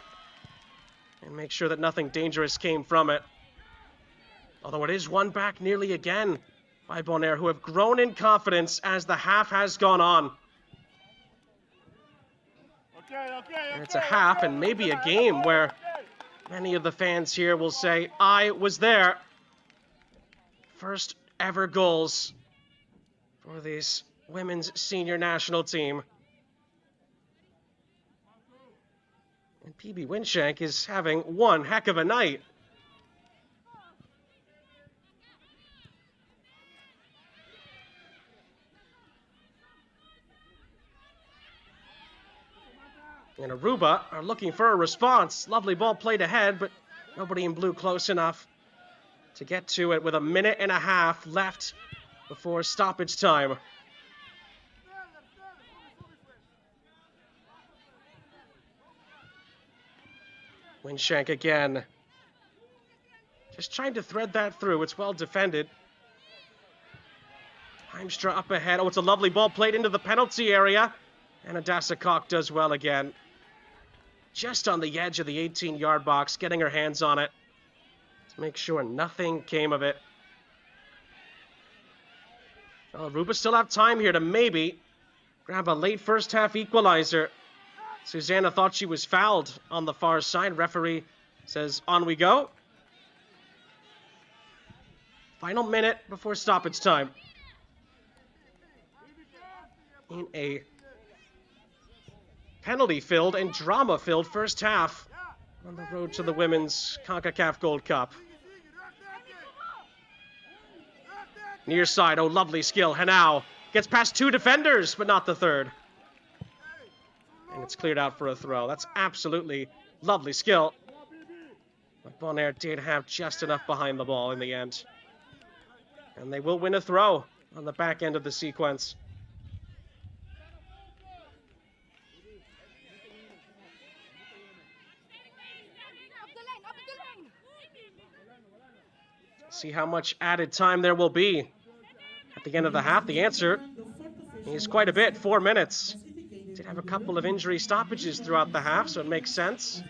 and make sure that nothing dangerous came from it. Although it is won back nearly again by Bonaire, who have grown in confidence as the half has gone on. And it's a half and maybe a game where many of the fans here will say, I was there. First ever goals for this women's senior national team. And PB Winshank is having one heck of a night. And Aruba are looking for a response. Lovely ball played ahead, but nobody in blue close enough to get to it with 1.5 minutes left before stoppage time. Winshank again. Just trying to thread that through. It's well defended. Heimstra up ahead. Oh, it's a lovely ball played into the penalty area. And Adasakok does well again. Just on the edge of the 18-yard box, getting her hands on it to make sure nothing came of it. Well, Aruba still have time here to maybe grab a late first half equalizer. Susanna thought she was fouled on the far side. Referee says, on we go. Final minute before stoppage time. In a penalty-filled and drama-filled first half on the road to the Women's Concacaf Gold Cup. Near side, oh, lovely skill. Henao gets past 2 defenders, but not the third. And it's cleared out for a throw. That's absolutely lovely skill. But Bonaire did have just enough behind the ball in the end. And they will win a throw on the back end of the sequence. See how much added time there will be at the end of the half. The answer is quite a bit, 4 minutes. Did have a couple of injury stoppages throughout the half, so it makes sense.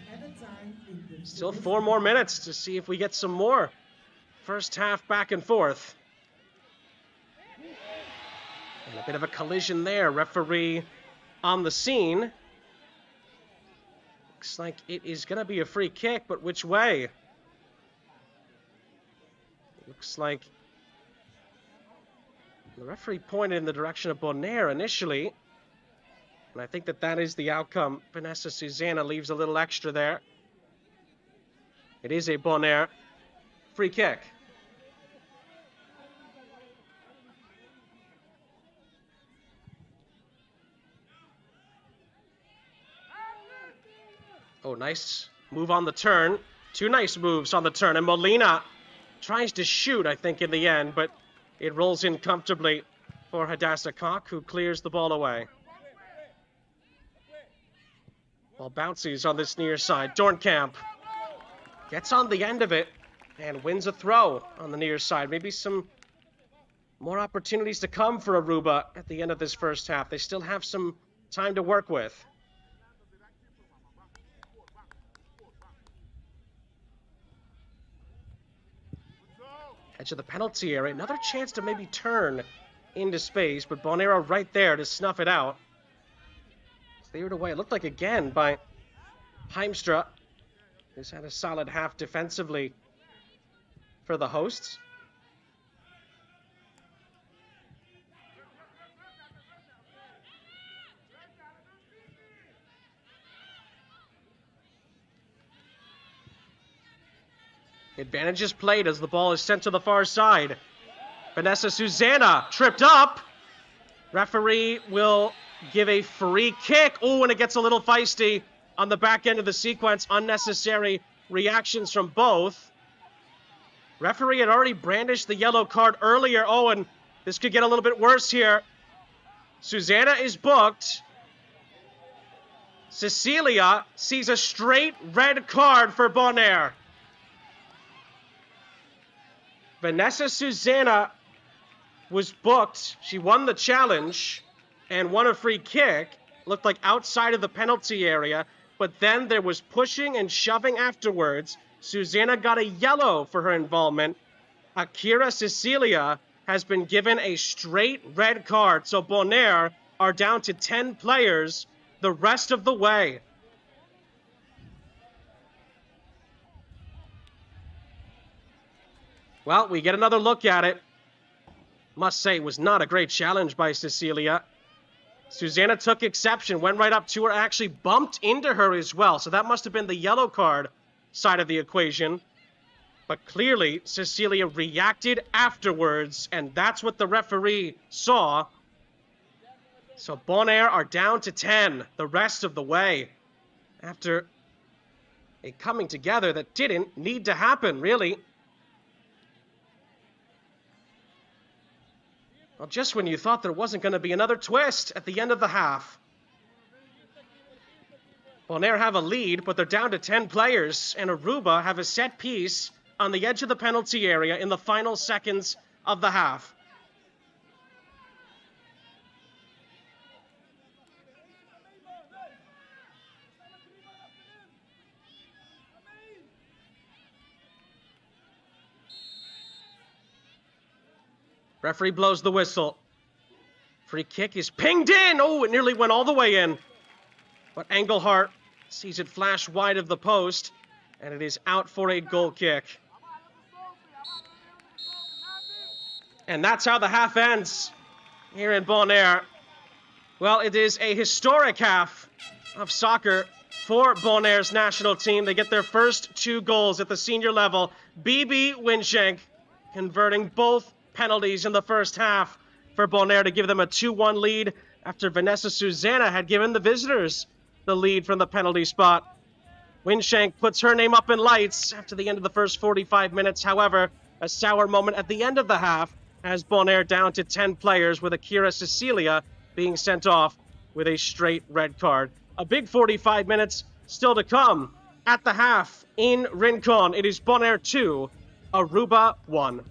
Still 4 more minutes to see if we get some more first half back and forth. And a bit of a collision there. Referee on the scene. Looks like it is going to be a free kick, but which way? Looks like the referee pointed in the direction of Bonaire initially. And I think that is the outcome. Vanessa Susanna leaves a little extra there. It is a Bonaire free kick. Oh, nice move on the turn. 2 nice moves on the turn. And Molina tries to shoot, I think, in the end, but it rolls in comfortably for Adasakok, who clears the ball away. Ball bounces on this near side. Dornkamp gets on the end of it and wins a throw on the near side. Maybe some more opportunities to come for Aruba at the end of this first half. They still have some time to work with. Edge of the penalty area. Another chance to maybe turn into space, but Bonaire right there to snuff it out. Cleared away. It looked like again by Heimstra, who's had a solid half defensively for the hosts. Advantage is played as the ball is sent to the far side. Vanessa Susanna tripped up. Referee will give a free kick. Oh, and it gets a little feisty on the back end of the sequence. Unnecessary reactions from both. Referee had already brandished the yellow card earlier. Oh, and this could get a little bit worse here. Susanna is booked. Cecilia sees a straight red card for Bonaire. Vanessa Susanna was booked. She won the challenge and won a free kick. Looked like outside of the penalty area, but then there was pushing and shoving afterwards. Susanna got a yellow for her involvement. Akira Cecilia has been given a straight red card, so Bonaire are down to 10 players the rest of the way. Well, we get another look at it. Must say, it was not a great challenge by Cecilia. Susanna took exception, went right up to her, actually bumped into her as well. So that must have been the yellow card side of the equation. But clearly, Cecilia reacted afterwards, and that's what the referee saw. So Bonaire are down to 10 the rest of the way. After a coming together that didn't need to happen, really. Well, just when you thought there wasn't going to be another twist at the end of the half. Bonaire have a lead, but they're down to 10 players, and Aruba have a set piece on the edge of the penalty area in the final seconds of the half. Referee blows the whistle. Free kick is pinged in. Oh, it nearly went all the way in. But Engelhardt sees it flash wide of the post, and it is out for a goal kick. And that's how the half ends here in Bonaire. Well, it is a historic half of soccer for Bonaire's national team. They get their first 2 goals at the senior level. BB Winshank converting both penalties in the first half for Bonaire to give them a 2-1 lead after Vanessa Susanna had given the visitors the lead from the penalty spot. Winshank puts her name up in lights after the end of the first 45 minutes. However, a sour moment at the end of the half has Bonaire down to 10 players, with Akira Cecilia being sent off with a straight red card. A big 45 minutes still to come at the half in Rincon. It is Bonaire 2, Aruba 1.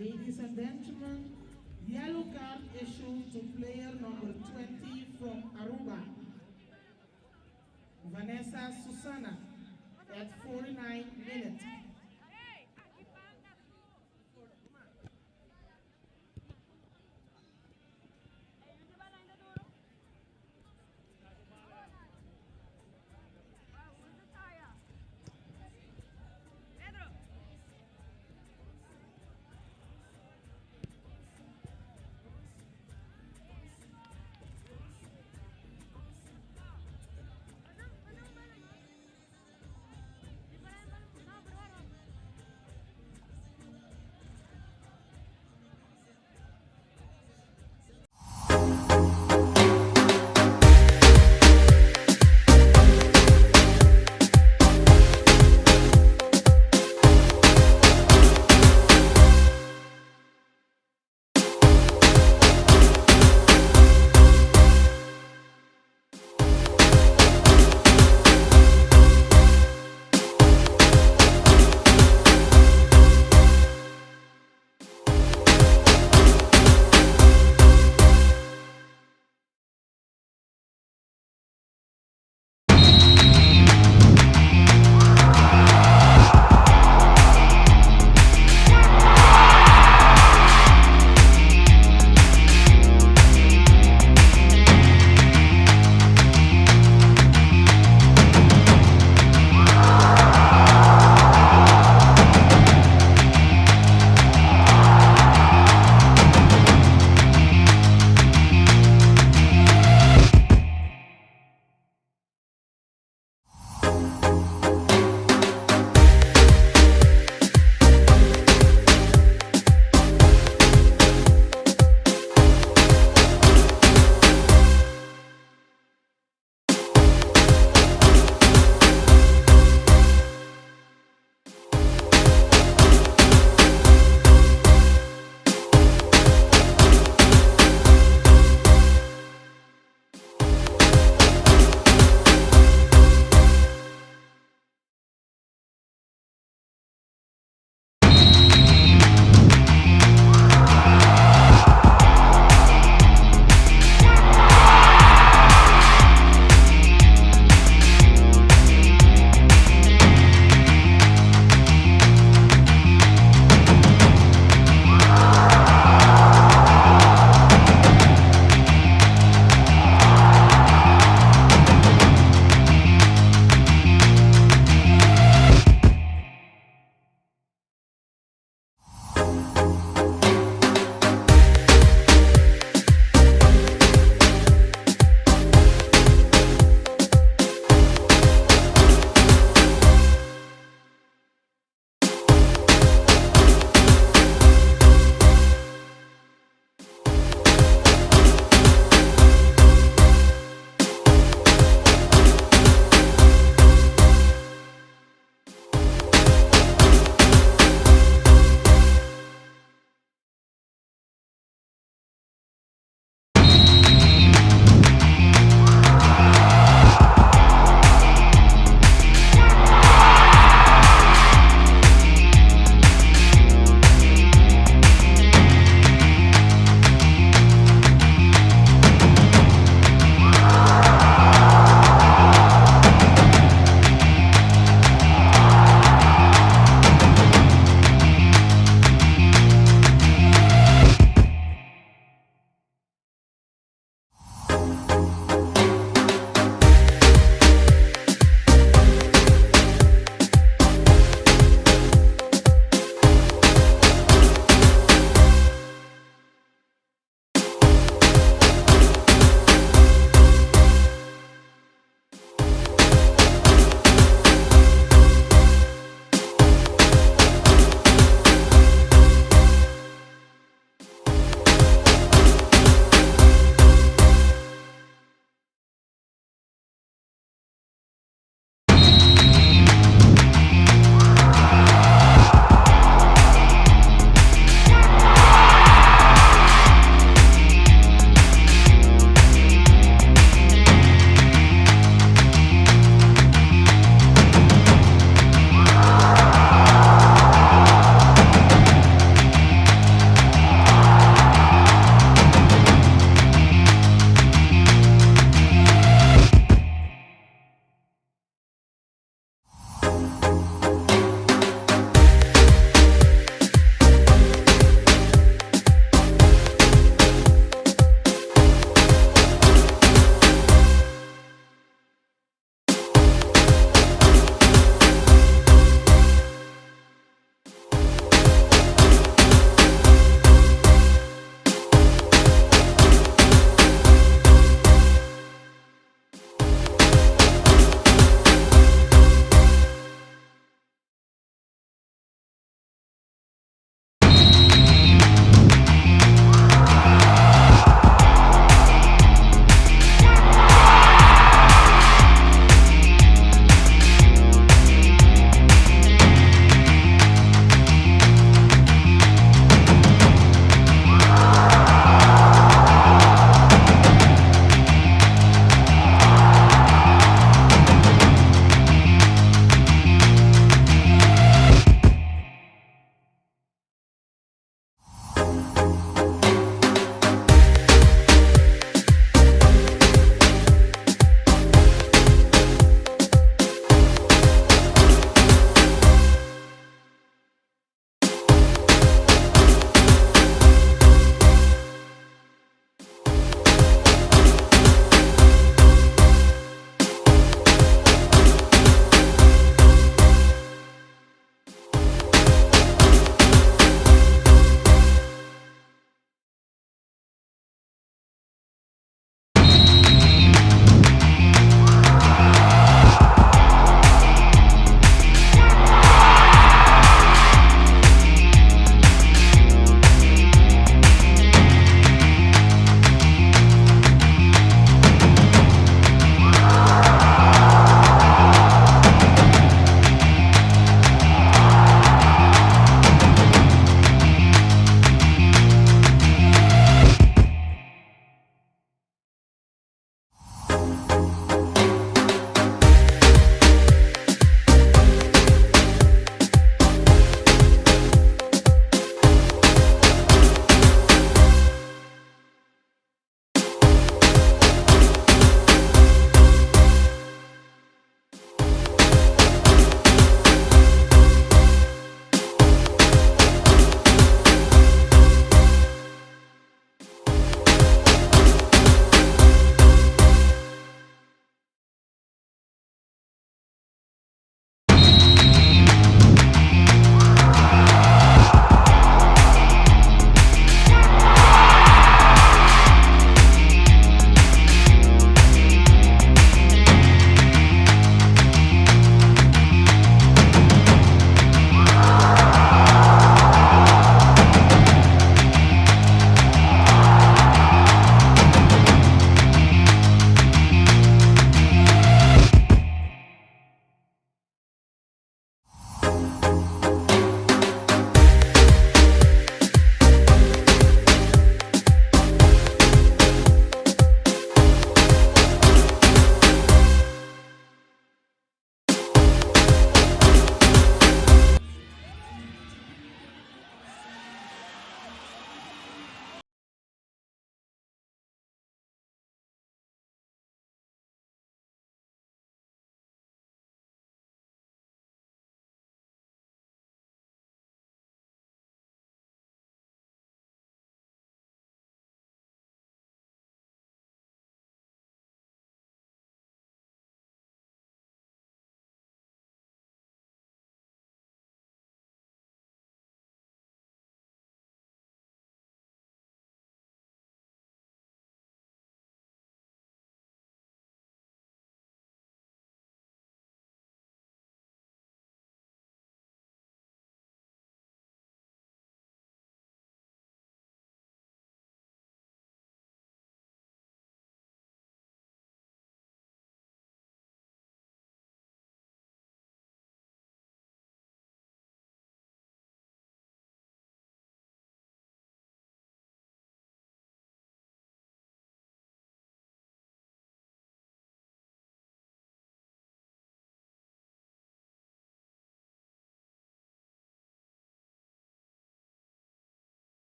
Ladies and gentlemen, yellow card issued to player number 20 from Aruba, Vanessa Susanna, at 49 minutes.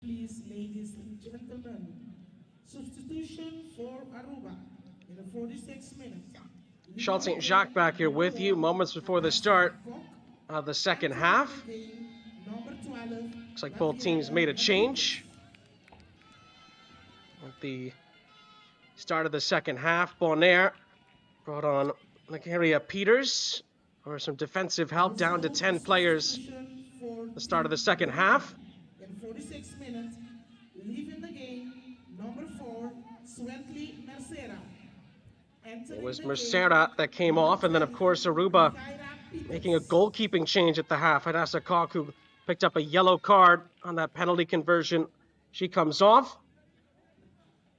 Please, ladies and gentlemen, substitution for Aruba in the 46th minute. Sean St. Jacques back here with you moments before the start of the second half. Looks like both teams made a change at the start of the second half. Bonaire brought on Nigeria Peters for some defensive help, down to 10 players at the start of the second half. In 46 minutes, leaving the game, number 4, Swentley Mercera. It was Mercera that came off, and then of course Aruba making a goalkeeping change at the half. Hadassah Kaku picked up a yellow card on that penalty conversion. She comes off.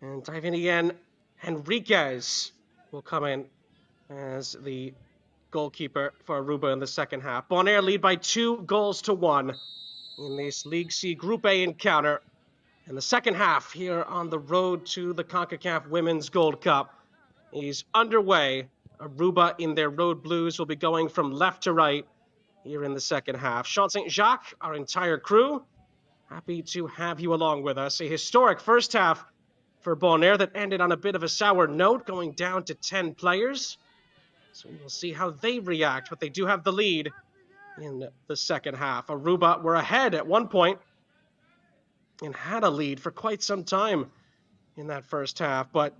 And Divinian Henriquez will come in as the goalkeeper for Aruba in the second half. Bonaire lead by 2-1 in this League C Group A encounter. And the second half here on the road to the Concacaf Women's Gold Cup is underway. Aruba in their road blues will be going from left to right here in the second half. Sean St. Jacques, our entire crew, happy to have you along with us. A historic first half for Bonaire that ended on a bit of a sour note, going down to 10 players. So we'll see how they react, but they do have the lead in the second half. Aruba were ahead at one point and had a lead for quite some time in that first half, but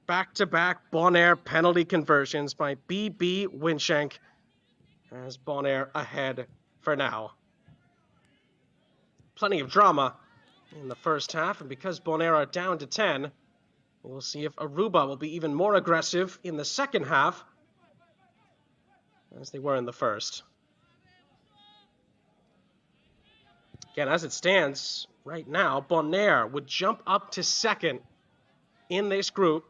back-to-back Bonaire penalty conversions by B.B. Winshank as Bonaire ahead for now. Plenty of drama in the first half, and because Bonaire are down to 10, we'll see if Aruba will be even more aggressive in the second half as they were in the first. Again, as it stands right now, Bonaire would jump up to second in this group,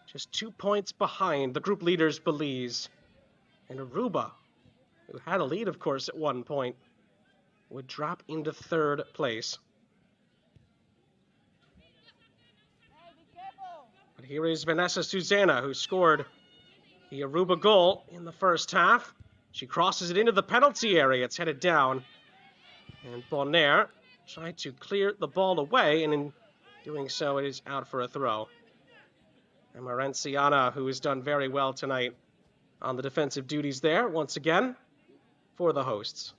just 2 points behind the group leaders Belize. And Aruba, who had a lead, of course, at one point, would drop into third place. But here is Vanessa Susana, who scored the Aruba goal in the first half. She crosses it into the penalty area. It's headed down. And Bonaire tried to clear the ball away, and in doing so, it is out for a throw. And Marenciana, who has done very well tonight on the defensive duties there, once again, for the hosts.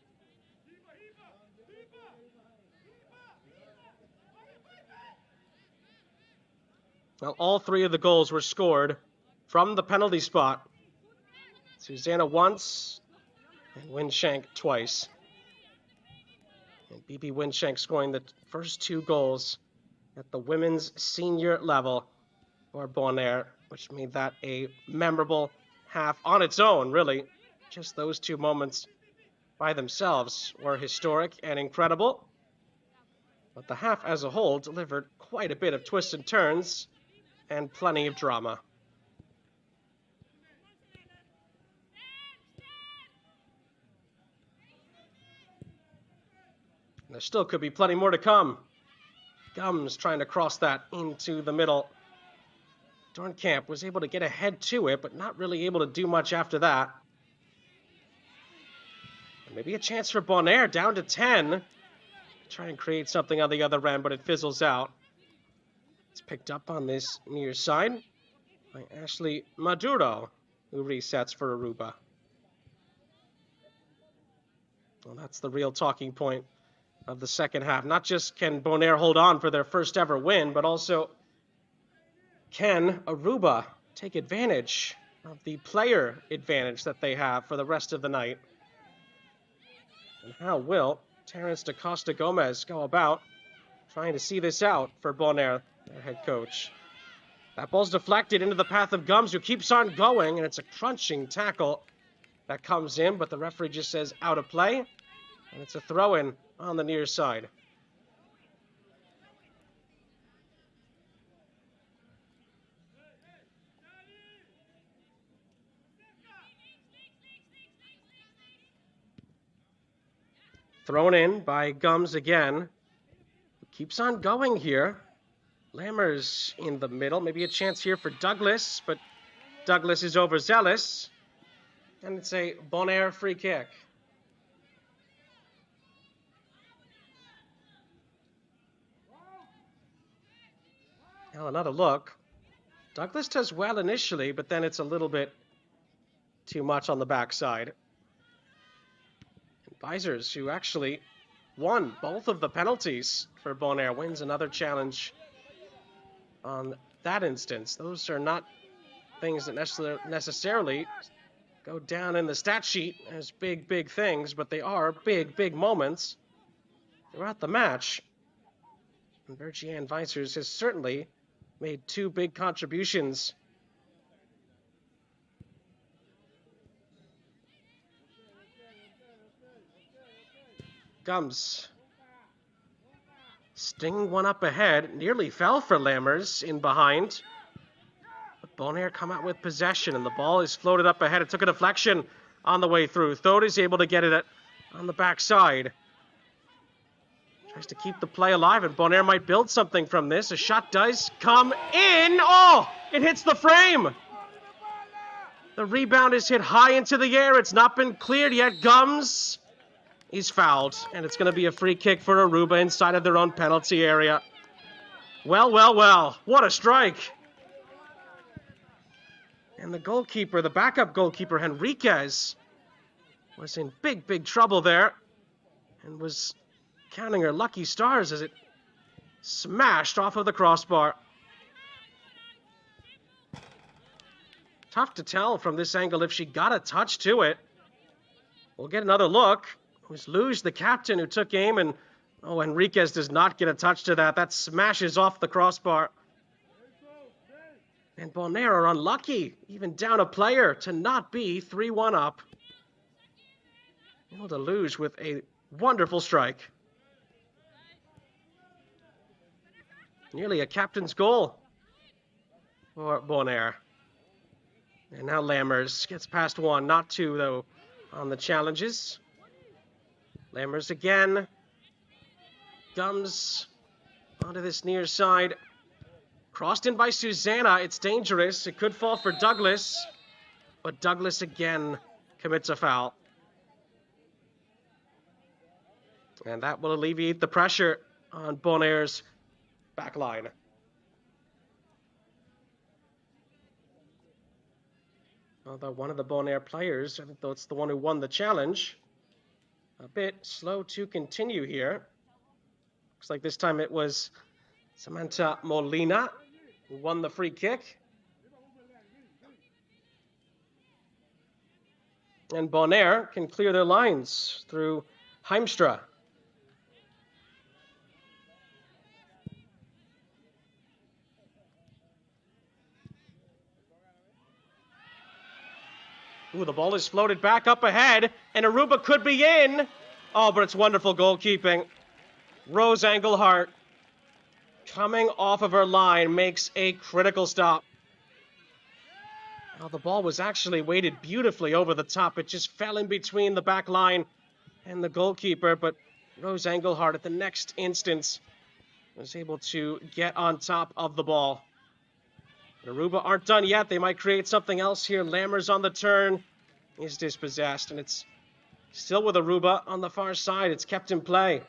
Well, all three of the goals were scored from the penalty spot. Susanna once, and Winshank twice. And B.B. Winshank scoring the first two goals at the women's senior level for Bonaire, which made that a memorable half on its own, really. Just those two moments by themselves were historic and incredible. But the half as a whole delivered quite a bit of twists and turns and plenty of drama. There still could be plenty more to come. Gums trying to cross that into the middle. Dornkamp was able to get ahead to it, but not really able to do much after that. And maybe a chance for Bonaire, down to 10. Try and create something on the other end, but it fizzles out. It's picked up on this near side by Ashley Maduro, who resets for Aruba. Well, that's the real talking point of the second half. Not just can Bonaire hold on for their first ever win, but also can Aruba take advantage of the player advantage that they have for the rest of the night? And how will Terence da Costa Gomez go about trying to see this out for Bonaire, their head coach? That ball's deflected into the path of Gums, who keeps on going, and it's a crunching tackle that comes in, but the referee just says out of play, and it's a throw-in on the near side. Thrown in by Gums again. Keeps on going here. Lammers in the middle. Maybe a chance here for Douglas, but Douglas is overzealous. And it's a Bonaire free kick. Now another look. Douglas does well initially, but then it's a little bit too much on the backside. And Visors, who actually won both of the penalties for Bonaire, wins another challenge on that instance. Those are not things that necessarily go down in the stat sheet as big, big things, but they are big, big moments throughout the match. And Bergian Visors has certainly made two big contributions. Gums. Sting one up ahead. Nearly fell for Lammers in behind. But Bonaire come out with possession, and the ball is floated up ahead. It took a deflection on the way through. Thode is able to get it on the backside. Tries to keep the play alive, and Bonaire might build something from this. A shot does come in. Oh, it hits the frame. The rebound is hit high into the air. It's not been cleared yet. Gums is fouled, and it's going to be a free kick for Aruba inside of their own penalty area. Well, well, well. What a strike. And the goalkeeper, the backup goalkeeper, Henriquez, was in big, big trouble there and was counting her lucky stars as it smashed off of the crossbar. Tough to tell from this angle if she got a touch to it. We'll get another look. It was Luge, the captain, who took aim, and Henriquez does not get a touch to that. That smashes off the crossbar. And Bonaire are unlucky, even down a player, to not be 3-1 up. Able to Luge with a wonderful strike. Nearly a captain's goal for Bonaire. And now Lammers gets past one, not two, though, on the challenges. Lammers again. Gums onto this near side. Crossed in by Susanna. It's dangerous. It could fall for Douglas. But Douglas again commits a foul. And that will alleviate the pressure on Bonaire's back line. Although one of the Bonaire players, I think it's the one who won the challenge, a bit slow to continue here. Looks like this time it was Samantha Molina who won the free kick. And Bonaire can clear their lines through Heimstra. Ooh, the ball is floated back up ahead, and Aruba could be in. Oh, but it's wonderful goalkeeping. Rose Engelhardt, coming off of her line, makes a critical stop. Now, the ball was actually weighted beautifully over the top. It just fell in between the back line and the goalkeeper, but Rose Engelhardt at the next instance was able to get on top of the ball. Aruba aren't done yet. They might create something else here. Lammers on the turn is dispossessed, and it's still with Aruba on the far side. It's kept in play.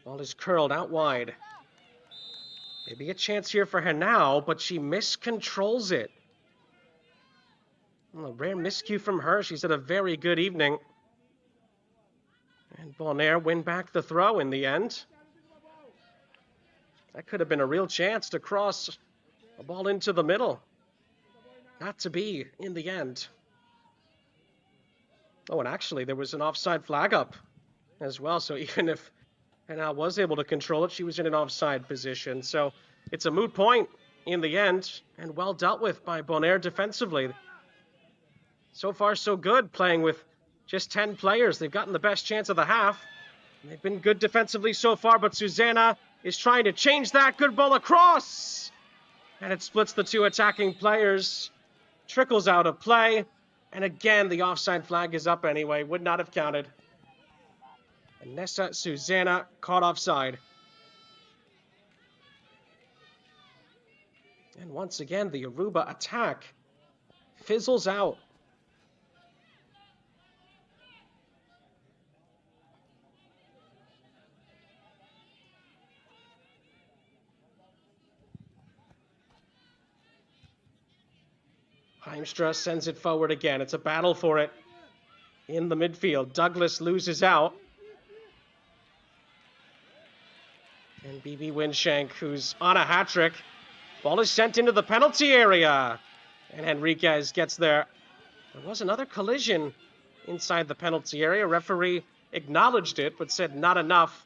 Ball is curled out wide. Maybe a chance here for her now, but she miscontrols it. Well, a rare miscue from her. She's had a very good evening. And Bonaire win back the throw in the end. That could have been a real chance to cross a ball into the middle. Not to be in the end. Oh, and actually there was an offside flag up as well. So even if Hannah was able to control it, she was in an offside position. So it's a moot point in the end, and well dealt with by Bonaire defensively. So far, so good, playing with just 10 players. They've gotten the best chance of the half. And they've been good defensively so far, but Susanna is trying to change that. Good ball across. And it splits the two attacking players. Trickles out of play. And again, the offside flag is up anyway. Would not have counted. And Nessa Susanna caught offside. And once again, the Aruba attack fizzles out. Heimstra sends it forward again. It's a battle for it in the midfield. Douglas loses out. And BB Winshank, who's on a hat-trick. Ball is sent into the penalty area. And Henriquez gets there. There was another collision inside the penalty area. Referee acknowledged it, but said not enough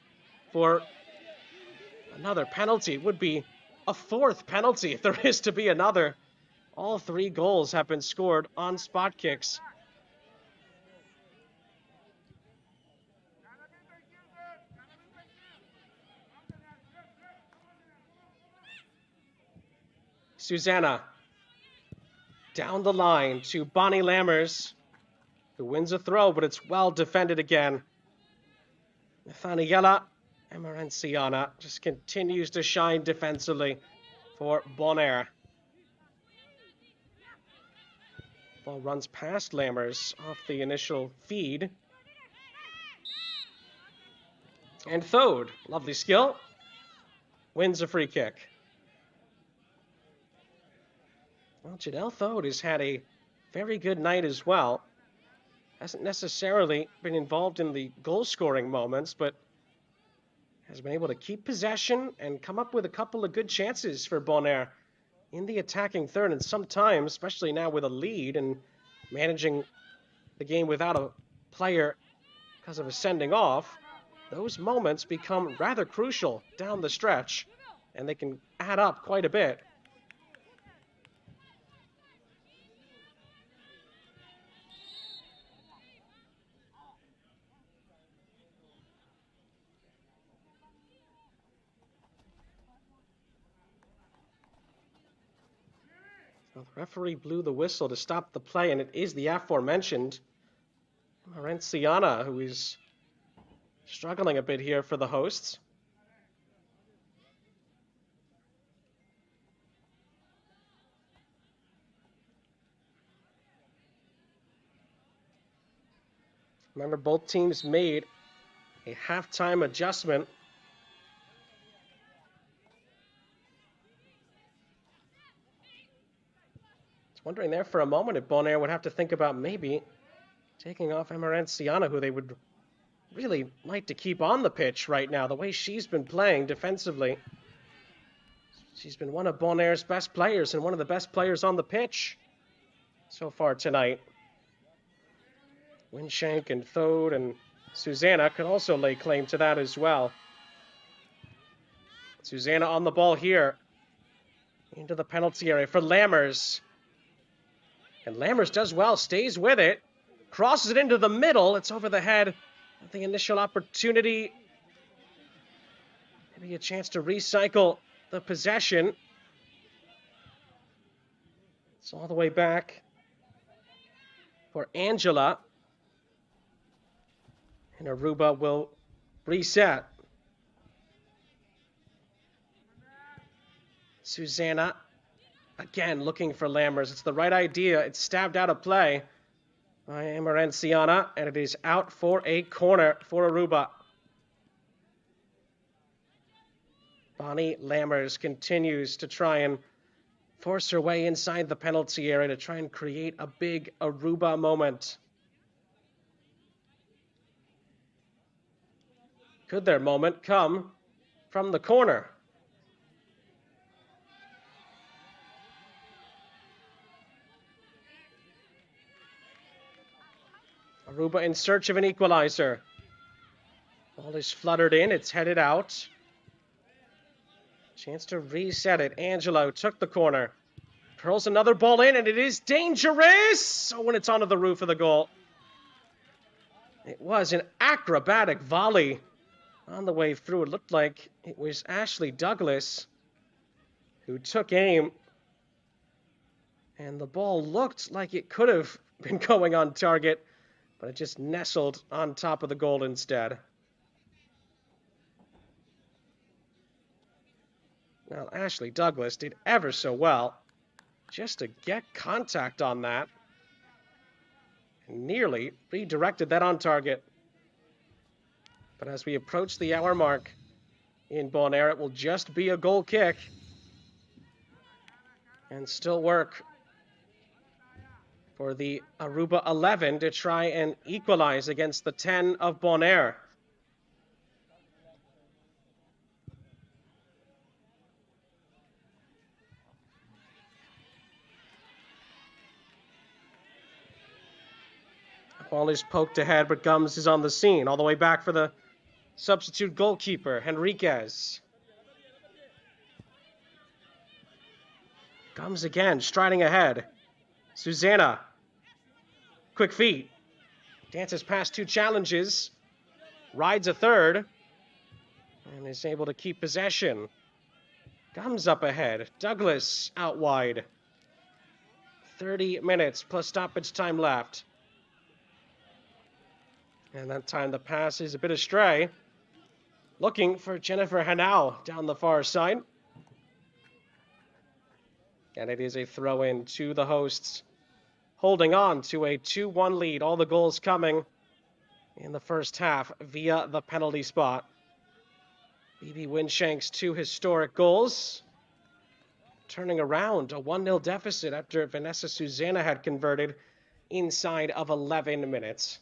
for another penalty. It would be a fourth penalty if there is to be another. All 3 goals have been scored on spot kicks. Susanna down the line to Bonnie Lammers, who wins a throw, but it's well defended again. Nathaniela Emerenciana just continues to shine defensively for Bonaire. Ball runs past Lammers off the initial feed. And Thode, lovely skill, wins a free kick. Well, Janelle Thode has had a very good night as well. Hasn't necessarily been involved in the goal-scoring moments, but has been able to keep possession and come up with a couple of good chances for Bonaire in the attacking third. And sometimes, especially now with a lead and managing the game without a player because of a sending off, those moments become rather crucial down the stretch, and they can add up quite a bit. The referee blew the whistle to stop the play, and it is the aforementioned Emerenciana who is struggling a bit here for the hosts. Remember, both teams made a halftime adjustment. Wondering there for a moment if Bonaire would have to think about maybe taking off Emerenciana, who they would really like to keep on the pitch right now, the way she's been playing defensively. She's been one of Bonaire's best players and one of the best players on the pitch so far tonight. Winshank and Thode and Susanna could also lay claim to that as well. Susanna on the ball here into the penalty area for Lammers. And Lammers does well, stays with it, crosses it into the middle. It's over the head of the initial opportunity. Maybe a chance to recycle the possession. It's all the way back for Angela. And Aruba will reset. Susanna. Again, looking for Lammers. It's the right idea. It's stabbed out of play by Emerenciana, and it is out for a corner for Aruba. Bonnie Lammers continues to try and force her way inside the penalty area to try and create a big Aruba moment. Could their moment come from the corner? Aruba in search of an equalizer. Ball is fluttered in. It's headed out. Chance to reset it. Angelo took the corner. Curls another ball in, and it is dangerous! Oh, when it's onto the roof of the goal. It was an acrobatic volley on the way through. It looked like it was Ashley Douglas who took aim. And the ball looked like it could have been going on target, but it just nestled on top of the goal instead. Now, Ashley Douglas did ever so well just to get contact on that. And nearly redirected that on target. But as we approach the hour mark in Bonaire, it will just be a goal kick. And still work for the Aruba 11 to try and equalize against the 10 of Bonaire. Ball is poked ahead, but Gums is on the scene. All the way back for the substitute goalkeeper, Henriquez. Gums again, striding ahead. Susanna. Quick feet. Dances past two challenges. Rides a third. And is able to keep possession. Gums up ahead. Douglas out wide. 30 minutes plus stoppage time left. And that time the pass is a bit astray. Looking for Jennifer Hanau down the far side. And it is a throw-in to the hosts. Holding on to a 2-1 lead. All the goals coming in the first half via the penalty spot. BB Winshank's 2 historic goals. Turning around a 1-0 deficit after Vanessa Susanna had converted inside of 11 minutes.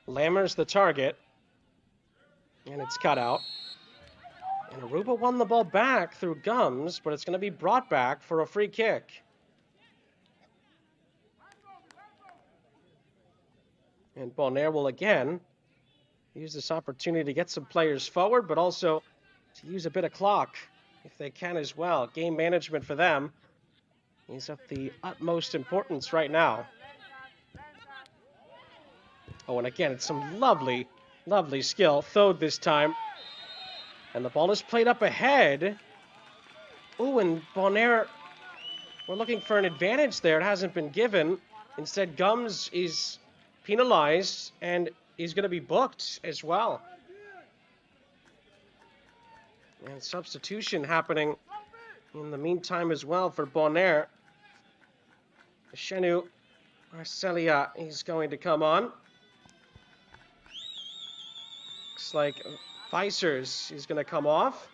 Lammers the target. And it's cut out. And Aruba won the ball back through Gums, but it's going to be brought back for a free kick. And Bonaire will again use this opportunity to get some players forward, but also to use a bit of clock if they can as well. Game management for them is of the utmost importance right now. Oh, and again, it's some lovely, lovely skill. Thode this time. And the ball is played up ahead. Oh, and Bonaire, we're looking for an advantage there. It hasn't been given. Instead, Gums is penalized and is going to be booked as well. And substitution happening in the meantime as well for Bonaire. Shenu Marcelia is going to come on. Looks like Weissers is going to come off.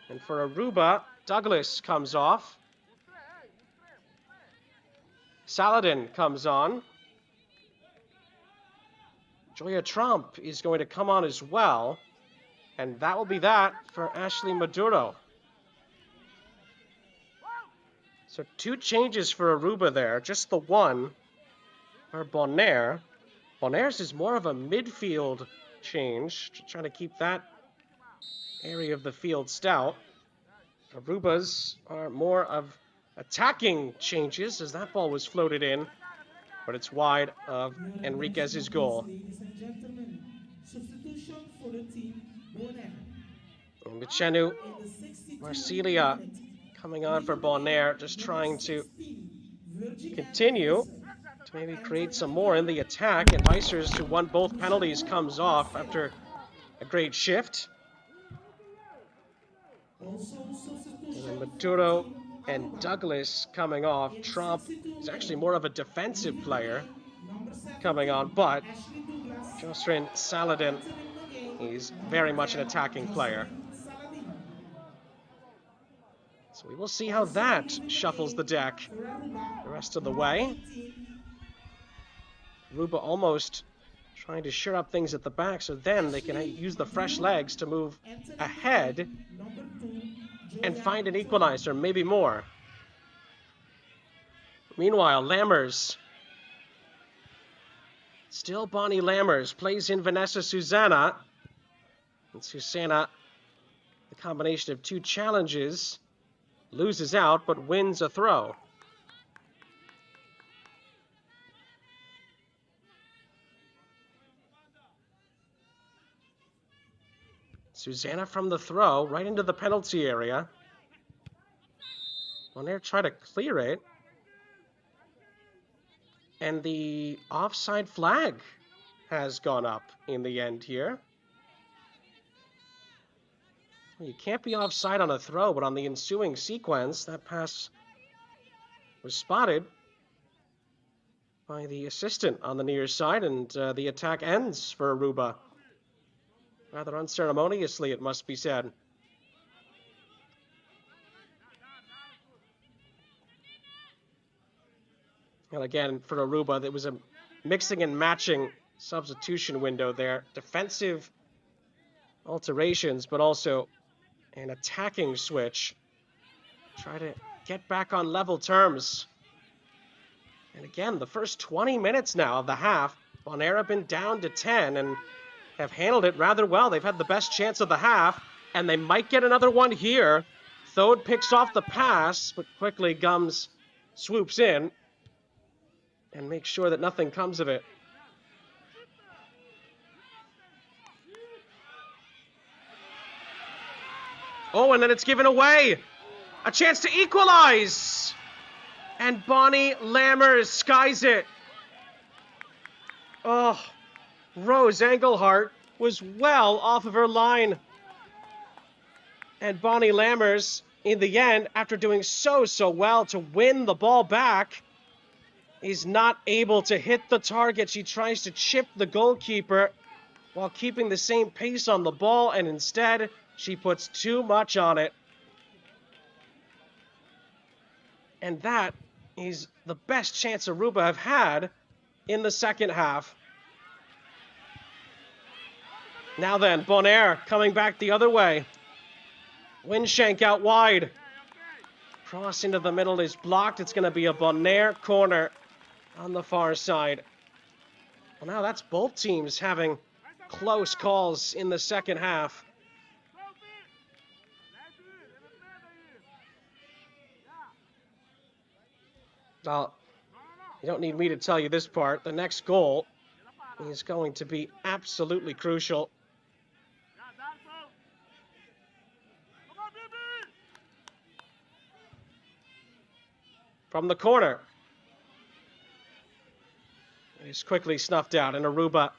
And for Aruba, Douglas comes off. Saladin comes on. Joya Trump is going to come on as well. And that will be that for Ashley Maduro. So 2 changes for Aruba there. Just the one for Bonaire. Bonaire's is more of a midfield change. Trying to keep that area of the field stout. Aruba's are more of attacking changes as that ball was floated in. But it's wide of Enriquez's goal. Ladies and gentlemen, substitution for the team Bonaire. And Michenu In the 62nd Marcelia minute, coming on for Bonaire, just trying to 16, Virgin continue to maybe create some more in the attack. And Weissers, who won both penalties, comes off after a great shift. also substitution And for Maduro team and Aruba. Douglas coming off. Trump is actually more of a defensive player Number 7, coming on, but Ashley Douglas. Josrin Saladin, Entering the game, he's very much an attacking player. Saladin. So we will see how that shuffles the deck For Aruba, the rest of the way. 18, Aruba almost trying to shore up things at the back so then they can use the fresh legs to move ahead number 2, and find an equalizer, maybe more. Meanwhile, Lammers. Still Bonnie Lammers plays in Vanessa Susanna. And Susanna, the combination of 2 challenges, loses out but wins a throw. Susanna from the throw, right into the penalty area. Bonaire try to clear it. And the offside flag has gone up in the end here. You can't be offside on a throw, but on the ensuing sequence, that pass was spotted by the assistant on the near side, and the attack ends for Aruba. Rather unceremoniously, it must be said. And again, for Aruba, there was a mixing and matching substitution window there. Defensive alterations, but also an attacking switch. Try to get back on level terms. And again, the first 20 minutes now of the half, Bonaire have been down to 10 and have handled it rather well. They've had the best chance of the half, and they might get another one here. Thode picks off the pass, but quickly Gums swoops in and makes sure that nothing comes of it. Oh, and then it's given away. A chance to equalize. And Bonnie Lammers skies it. Oh, Rose Engelhart was well off of her line. And Bonnie Lammers, in the end, after doing so well to win the ball back, is not able to hit the target. She tries to chip the goalkeeper while keeping the same pace on the ball, and instead, she puts too much on it. And that is the best chance Aruba have had in the second half. Now then, Bonaire coming back the other way. Winshank out wide. Cross into the middle is blocked. It's going to be a Bonaire corner on the far side. Well, now that's both teams having close calls in the second half. Well, you don't need me to tell you this part. The next goal is going to be absolutely crucial. From the corner. It is quickly snuffed out, and Aruba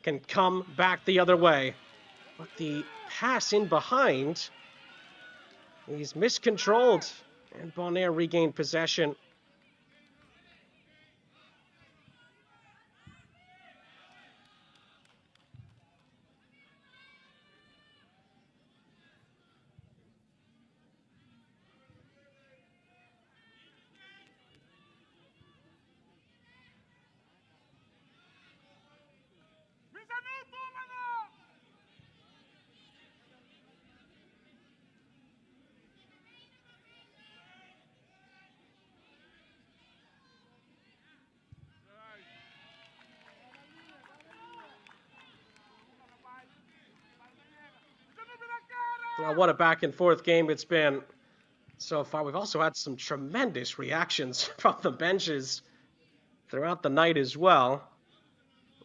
can come back the other way. But the pass in behind is miscontrolled, and Bonaire regained possession. Well, what a back and forth game it's been so far. We've also had some tremendous reactions from the benches throughout the night as well.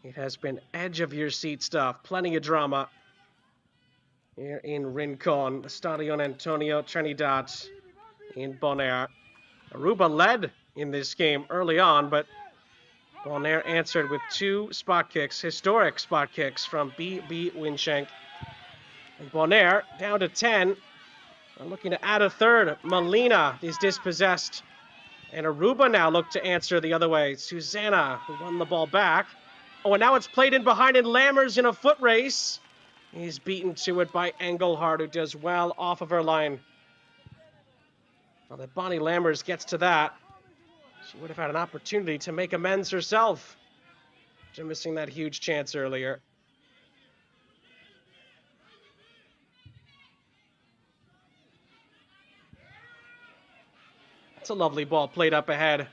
It has been edge of your seat stuff. Plenty of drama here in Rincon, Stadion Antonio Trenidat in Bonaire. Aruba led in this game early on, but Bonaire answered with two spot kicks, historic spot kicks from B.B. Winshank. And Bonaire down to 10. They're looking to add a third. Molina is dispossessed. And Aruba now look to answer the other way. Susanna, who won the ball back. Oh, and now it's played in behind, and Lammers in a foot race. He's beaten to it by Engelhart, who does well off of her line. Well, if Bonnie Lammers gets to that, she would have had an opportunity to make amends herself after missing that huge chance earlier. It's a lovely ball played up ahead.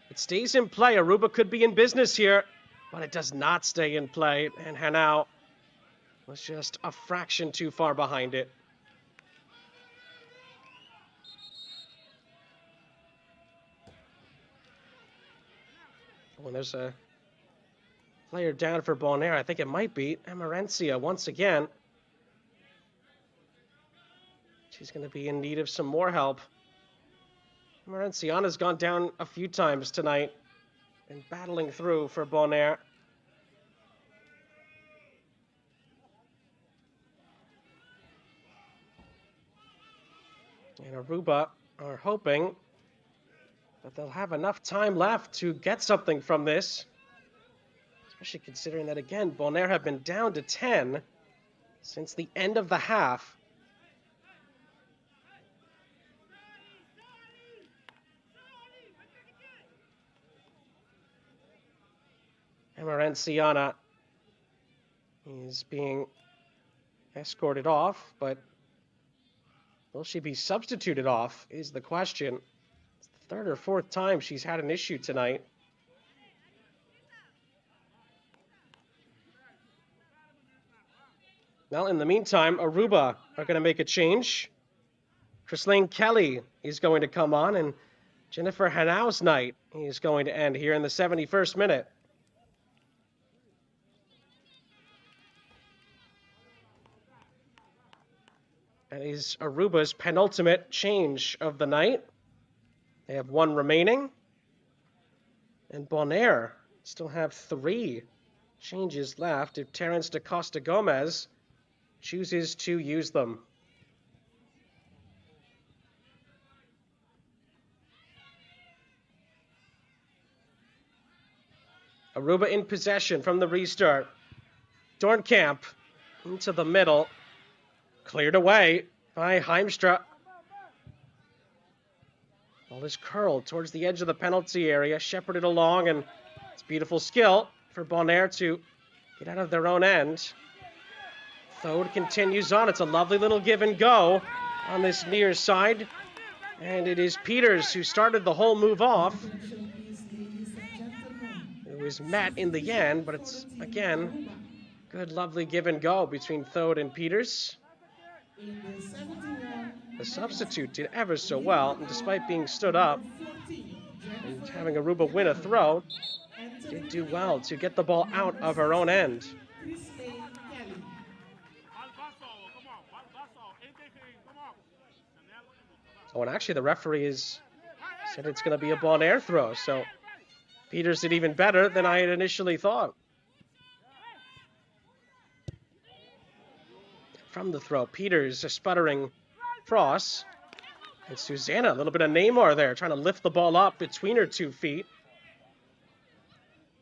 It stays in play. Aruba could be in business here, but it does not stay in play. And Hanau was just a fraction too far behind it. When there's a player down for Bonaire, I think it might be Emerencia once again. She's going to be in need of some more help. Morenciana's gone down a few times tonight and battling through for Bonaire. And Aruba are hoping that they'll have enough time left to get something from this. Especially considering that, again, Bonaire have been down to 10 since the end of the half. Morenciana is being escorted off, but will she be substituted off is the question. It's the third or fourth time she's had an issue tonight. Well, in the meantime, Aruba are going to make a change. Chrislane Kelly is going to come on, and Jennifer Hanau's night is going to end here in the 71st minute. That is Aruba's penultimate change of the night. They have one remaining. And Bonaire still have 3 changes left if Terence da Costa Gomez chooses to use them. Aruba in possession from the restart. Dornkamp into the middle. Cleared away by Heimstra. Ball is curled towards the edge of the penalty area, shepherded along, and it's beautiful skill for Bonaire to get out of their own end. Thode continues on. It's a lovely little give and go on this near side. And it is Peters who started the whole move off. It was met in the end, but it's, again, good, lovely give and go between Thode and Peters. The substitute did ever so well, and despite being stood up and having Aruba win a throw, did do well to get the ball out of her own end. Oh, and actually the referee has said it's going to be a Bonaire throw, so Peters did even better than I had initially thought. From the throw, Peters a sputtering cross. And Susanna, a little bit of Neymar there, trying to lift the ball up between her 2 feet.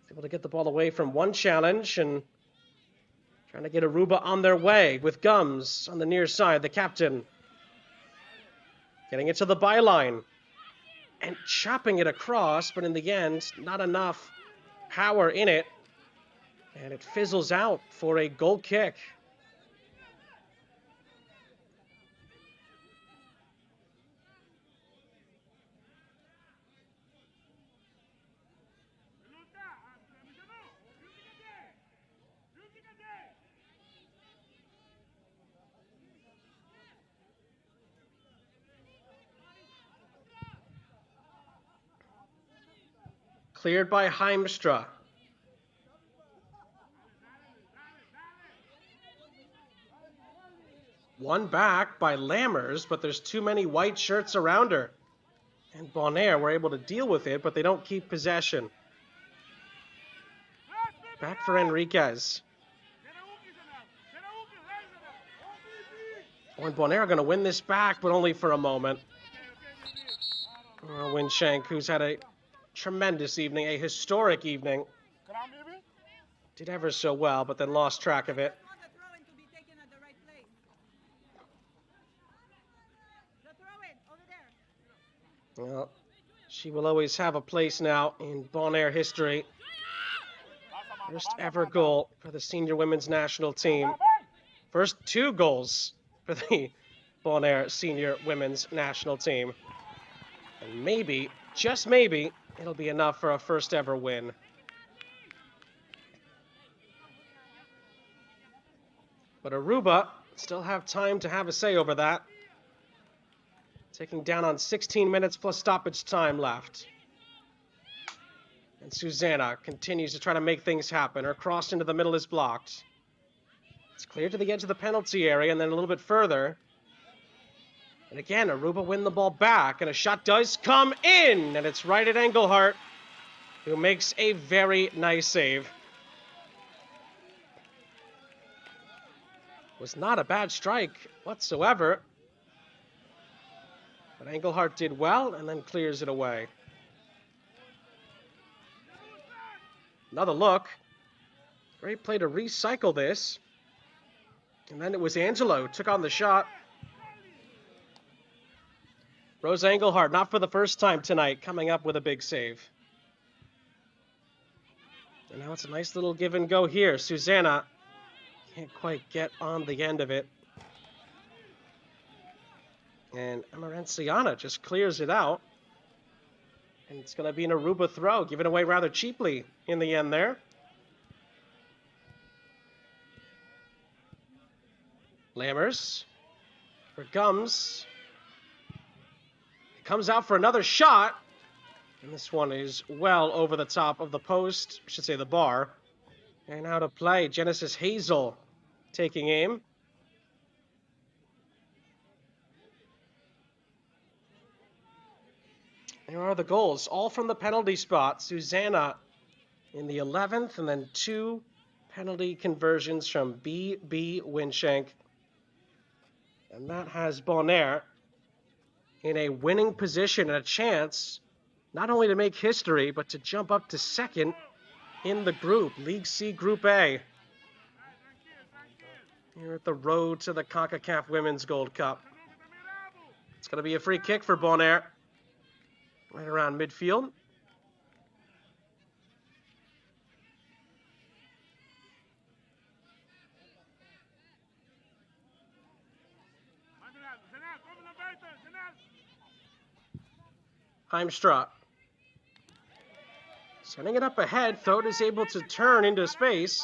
Able to get the ball away from one challenge and trying to get Aruba on their way with Gums on the near side, the captain. Getting it to the byline and chopping it across, but in the end, not enough power in it. And it fizzles out for a goal kick. Cleared by Heimstra. One back by Lammers, but there's too many white shirts around her. And Bonaire were able to deal with it, but they don't keep possession. Back for Enriquez. Oh, and Bonaire are going to win this back, but only for a moment. Winshank, who's had a tremendous evening, a historic evening. Did ever so well, but then lost track of it. Well, she will always have a place now in Bonaire history. First ever goal for the senior women's national team. First 2 goals for the Bonaire senior women's national team. And maybe, just maybe, it'll be enough for a first ever win. But Aruba still have time to have a say over that. Taking down on 16 minutes plus stoppage time left. And Susanna continues to try to make things happen. Her cross into the middle is blocked. It's cleared to the edge of the penalty area and then a little bit further. And again, Aruba win the ball back, and a shot does come in, and it's right at Engelhardt, who makes a very nice save. Was not a bad strike whatsoever. But Engelhardt did well and then clears it away. Another look. Great play to recycle this. And then it was Angelo who took on the shot. Rose Engelhardt, not for the first time tonight, coming up with a big save. And now it's a nice little give and go here. Susanna can't quite get on the end of it. And Emerenciana just clears it out. And it's going to be an Aruba throw, given away rather cheaply in the end there. Lammers for Gums. It comes out for another shot. And this one is well over the top of the post, I should say the bar. And out of play, Genesis Hazel taking aim. There are the goals, all from the penalty spot. Susanna in the 11th, and then 2 penalty conversions from B.B. Winshank. And that has Bonaire in a winning position and a chance not only to make history, but to jump up to second in the group, League C Group A. Here at the road to the Concacaf Women's Gold Cup. It's going to be a free kick for Bonaire. Right around midfield. Heimstra. Sending it up ahead. Thode is able to turn into space.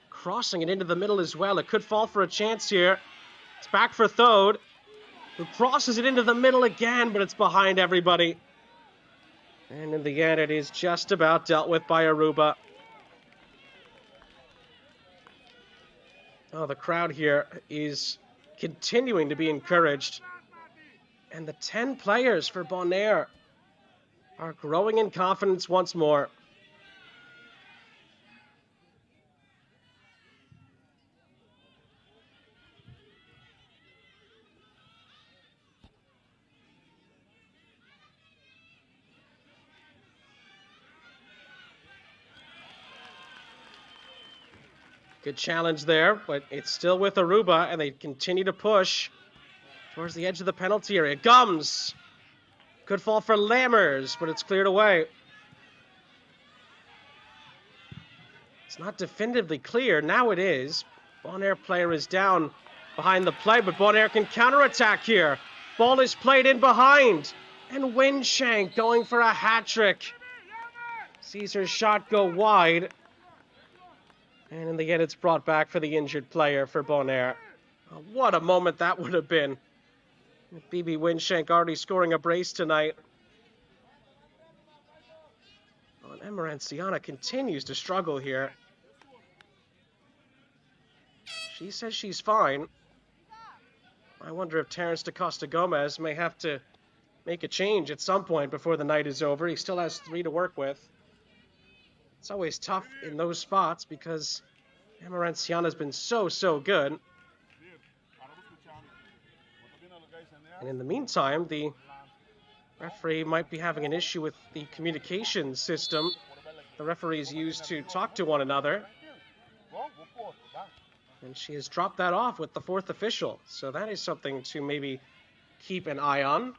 Crossing it into the middle as well. It could fall for a chance here. It's back for Thode, who crosses it into the middle again, but it's behind everybody. And in the end, it is just about dealt with by Aruba. Oh, the crowd here is continuing to be encouraged. And the 10 players for Bonaire are growing in confidence once more. Good challenge there, but it's still with Aruba, and they continue to push towards the edge of the penalty area. Gums could fall for Lammers, but it's cleared away. It's not definitively clear. Now it is. Bonaire player is down behind the play, but Bonaire can counterattack here. Ball is played in behind, and Winshank going for a hat trick. Sees her shot go wide. And in the end, it's brought back for the injured player for Bonaire. Oh, what a moment that would have been. B.B. Winshank already scoring a brace tonight. Oh, and Emerenciana continues to struggle here. She says she's fine. I wonder if Terence da Costa Gomez may have to make a change at some point before the night is over. He still has 3 to work with. It's always tough in those spots because Emerenciana's been so good. And in the meantime, the referee might be having an issue with the communication system the referees use to talk to one another. And she has dropped that off with the 4th official. So that is something to maybe keep an eye on.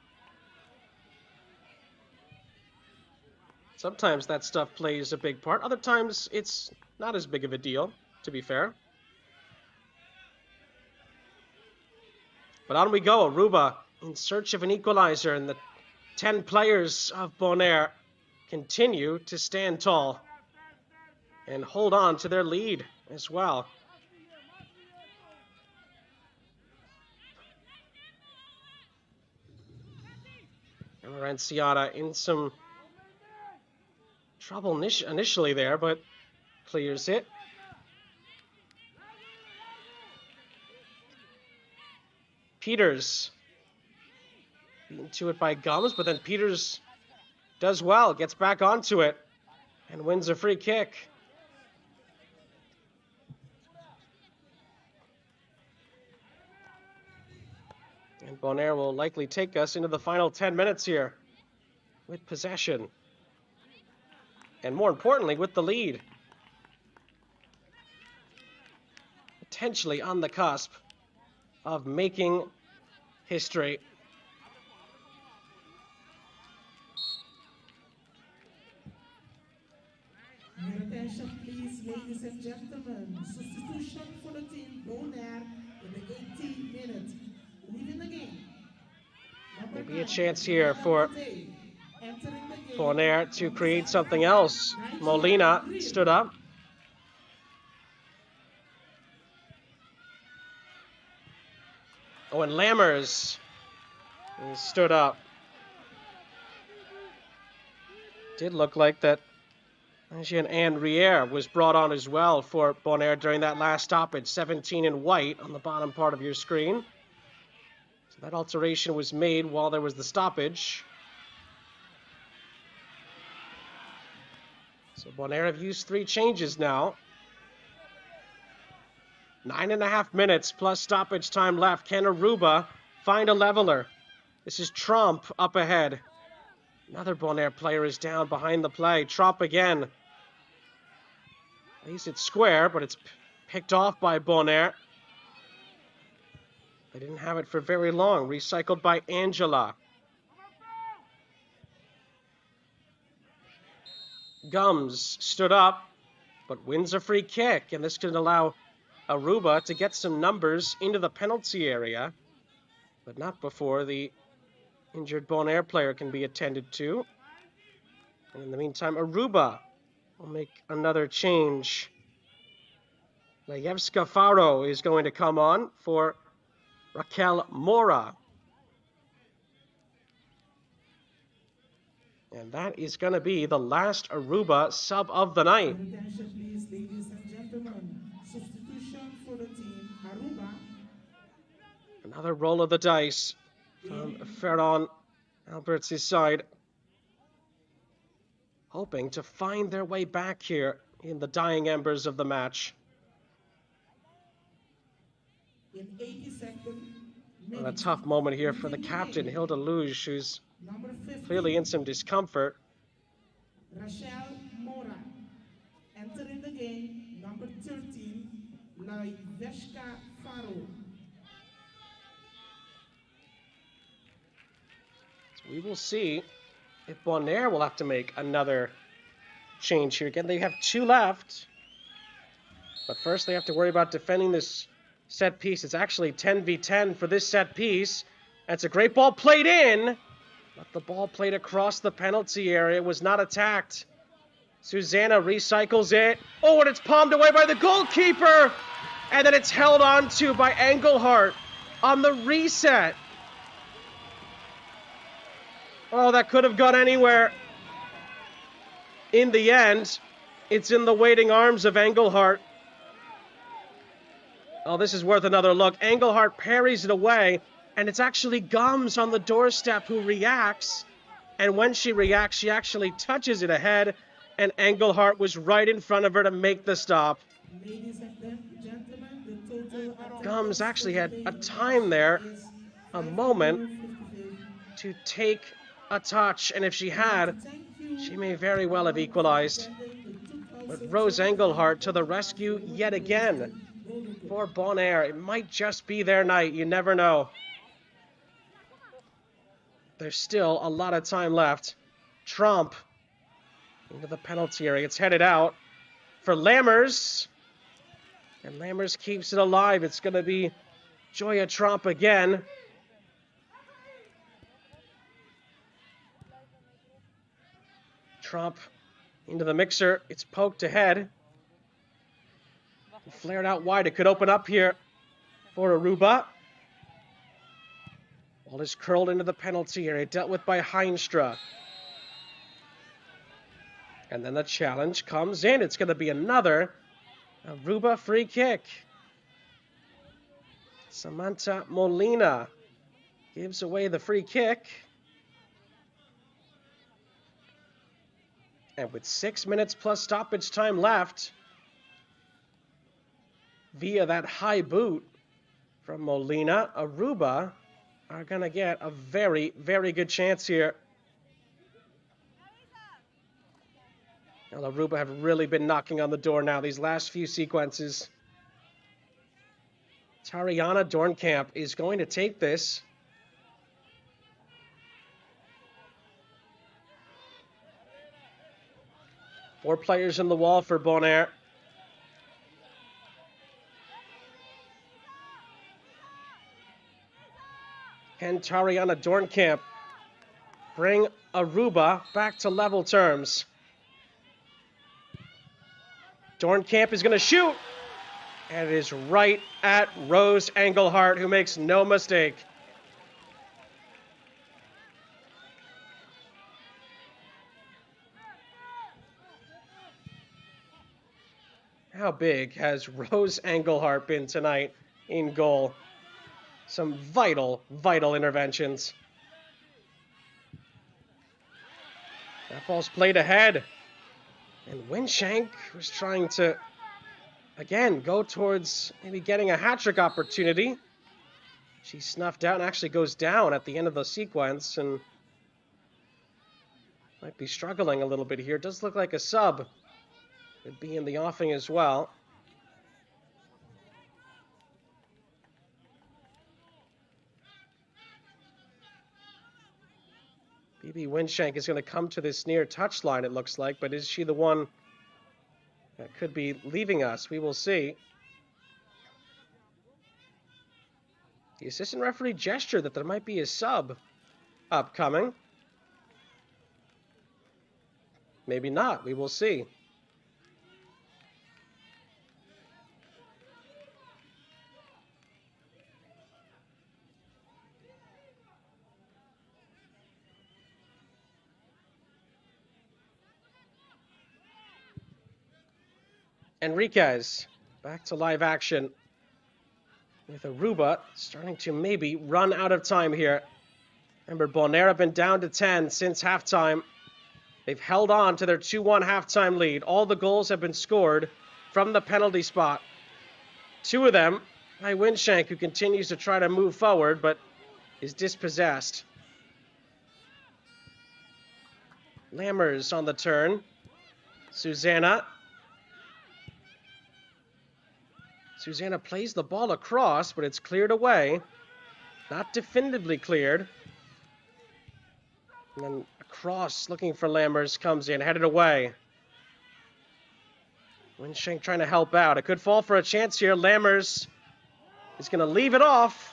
Sometimes that stuff plays a big part. Other times, it's not as big of a deal, to be fair. But on we go. Aruba in search of an equalizer, and the 10 players of Bonaire continue to stand tall and hold on to their lead as well. Emerenciana in some trouble initially there, but clears it. Peters. Beaten to it by Gums, but then Peters does well, gets back onto it, and wins a free kick. And Bonaire will likely take us into the final 10 minutes here with possession. And more importantly, with the lead. Potentially on the cusp of making history. Your attention please, ladies and gentlemen. Substitution for the team Bonaire in the 18th minute. Leaving the game. Maybe a chance here for Bonaire to create something else. Molina stood up. Oh, and Lammers stood up. Did look like that Anne Rier was brought on as well for Bonaire during that last stoppage. 17 in white on the bottom part of your screen. So that alteration was made while there was the stoppage. So Bonaire have used 3 changes now. 9.5 minutes plus stoppage time left. Can Aruba find a leveler? This is Tromp up ahead. Another Bonaire player is down behind the play. Tromp again. At least it's square, but it's picked off by Bonaire. They didn't have it for very long. Recycled by Angela. Gums stood up, but wins a free kick. And this can allow Aruba to get some numbers into the penalty area, but not before the injured Bonaire player can be attended to. And in the meantime, Aruba will make another change. Lejewska Faro is going to come on for Raquel Mora. And that is going to be the last Aruba sub of the night. Attention please, ladies and gentlemen. Substitution for the team Aruba. Another roll of the dice from Ferran Alberts' side. Hoping to find their way back here in the dying embers of the match. In 82nd Well, a tough moment here for the captain, Hilda Luge, who's clearly in some discomfort. Rachel Mora. Entering the game, number 13, Lejewska Faro. So we will see if Bonaire will have to make another change here. Again, they have 2 left. But first they have to worry about defending this set piece. It's actually 10v10 for this set piece. That's a great ball played in. But the ball played across the penalty area was not attacked. Susanna recycles it. Oh, and it's palmed away by the goalkeeper. And then it's held on to by Engelhardt on the reset. Oh, that could have gone anywhere. In the end, it's in the waiting arms of Engelhardt. Oh, this is worth another look. Engelhardt parries it away, and it's actually Gums on the doorstep who reacts. And when she reacts, she actually touches it ahead, and Engelhardt was right in front of her to make the stop. Ladies and gentlemen, the total Gums actually had a time there, a moment, to take a touch, and if she had, she may very well have equalized. But Rose Engelhardt to the rescue yet again for Bonaire. It might just be their night, you never know. There's still a lot of time left. Tromp into the penalty area. It's headed out for Lammers. And Lammers keeps it alive. It's going to be Joya Tromp again. Tromp into the mixer. It's poked ahead. Flared out wide. It could open up here for Aruba. Ball is curled into the penalty area. Dealt with by Heinstra. And then the challenge comes in. It's going to be another Aruba free kick. Samantha Molina gives away the free kick. And with 6 minutes plus stoppage time left, via that high boot from Molina, Aruba are going to get a very, very good chance here. Now, Aruba have really been knocking on the door now these last few sequences. Tariana Dornkamp is going to take this. Four players in the wall for Bonaire. Can Tariana Dornkamp bring Aruba back to level terms? Dornkamp is going to shoot. And it is right at Rose Engelhardt, who makes no mistake. How big has Rose Engelhardt been tonight in goal? Some vital, vital interventions. That ball's played ahead. And Winshank was trying to, again, go towards maybe getting a hat-trick opportunity. She snuffed out and actually goes down at the end of the sequence and might be struggling a little bit here. Does look like a sub. Could be in the offing as well. BB Winshank is going to come to this near touchline, it looks like, but is she the one that could be leaving us? We will see. The assistant referee gestured that there might be a sub upcoming. Maybe not. We will see. Enriquez back to live action with Aruba starting to maybe run out of time here. Remember, Bonaire have been down to 10 since halftime. They've held on to their 2-1 halftime lead. All the goals have been scored from the penalty spot. Two of them by Winshank, who continues to try to move forward, but is dispossessed. Lammers on the turn. Susanna plays the ball across, but it's cleared away. Not definitively cleared. And then a cross looking for Lammers comes in, headed away. Winshank trying to help out. It could fall for a chance here. Lammers is going to leave it off.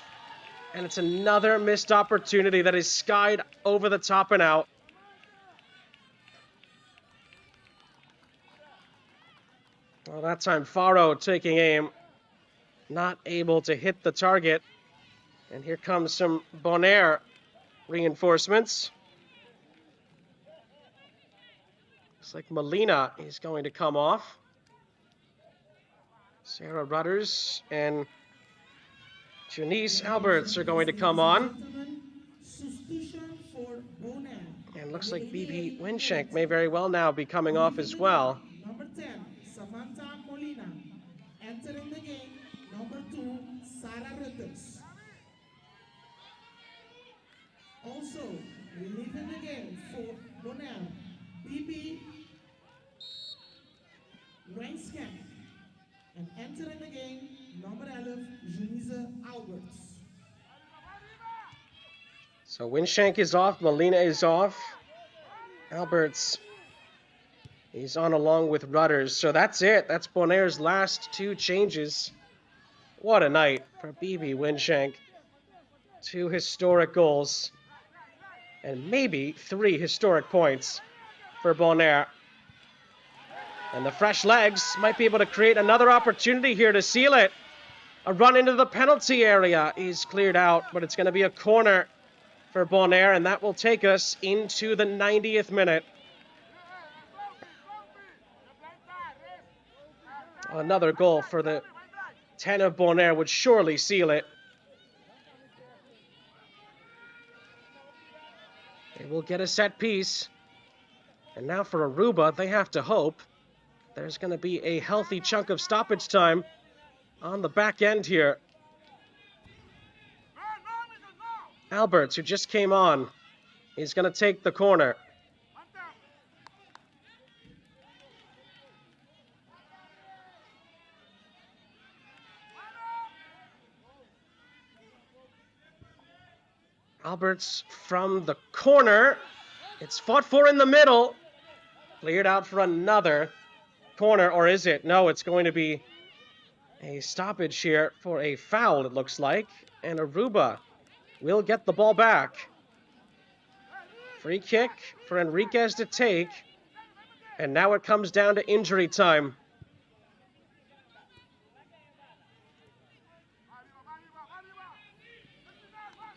And it's another missed opportunity that is skied over the top and out. Well, that time Faro taking aim. Not able to hit the target. And here comes some Bonaire reinforcements. Looks like Molina is going to come off. Sarah Rudders and Janice Alberts are going to come on. And looks like BB Winshank may very well now be coming off as well. Number 10, Samantha Molina. Entering the game, number 2, Sarah Rudders. Also, leaving the game for Bonaire, BB Winshank. And entering the game, number 11, Janice Alberts. So Winshank is off, Molina is off. Alberts is on along with Rudders. So that's it. That's Bonaire's last two changes. What a night for BB Winshank. 2 historic goals. And maybe 3 historic points for Bonaire. And the fresh legs might be able to create another opportunity here to seal it. A run into the penalty area is cleared out, but it's going to be a corner for Bonaire, and that will take us into the 90th minute. Another goal for the 10 of Bonaire would surely seal it. will get a set piece. And now for Aruba, they have to hope there's going to be a healthy chunk of stoppage time on the back end here. Alberts, who just came on, is going to take the corner. Alberts from the corner. It's fought for in the middle. Cleared out for another corner, or is it? No, it's going to be a stoppage here for a foul, it looks like. And Aruba will get the ball back. Free kick for Enriquez to take. And now it comes down to injury time.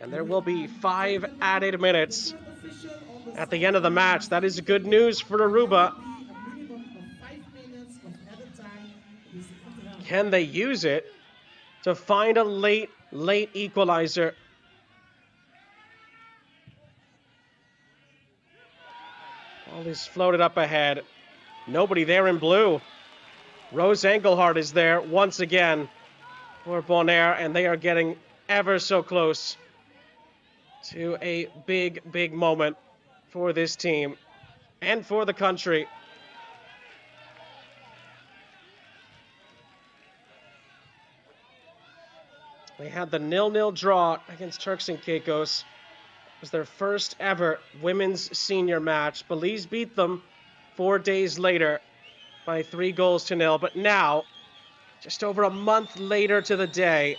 And there will be 5 added minutes at the end of the match. That is good news for Aruba. Can they use it to find a late equalizer? Ball is floated up ahead. Nobody there in blue. Rose Engelhardt is there once again for Bonaire, and they are getting ever so close to a big moment for this team and for the country. They had the 0-0 draw against Turks and Caicos. It was their first ever women's senior match. Belize beat them 4 days later by 3-0. But now, just over a month later to the day,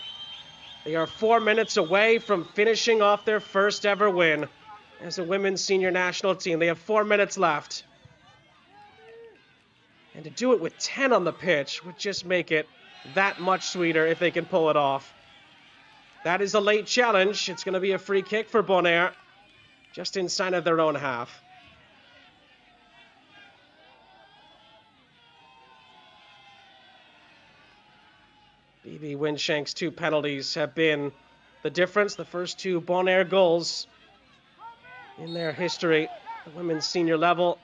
they are 4 minutes away from finishing off their first ever win as a women's senior national team. They have 4 minutes left. And to do it with 10 on the pitch would just make it that much sweeter if they can pull it off. That is a late challenge. It's going to be a free kick for Bonaire, just inside of their own half. BB Winshank's 2 penalties have been the difference. The first 2 Bonaire goals in their history, the women's senior level,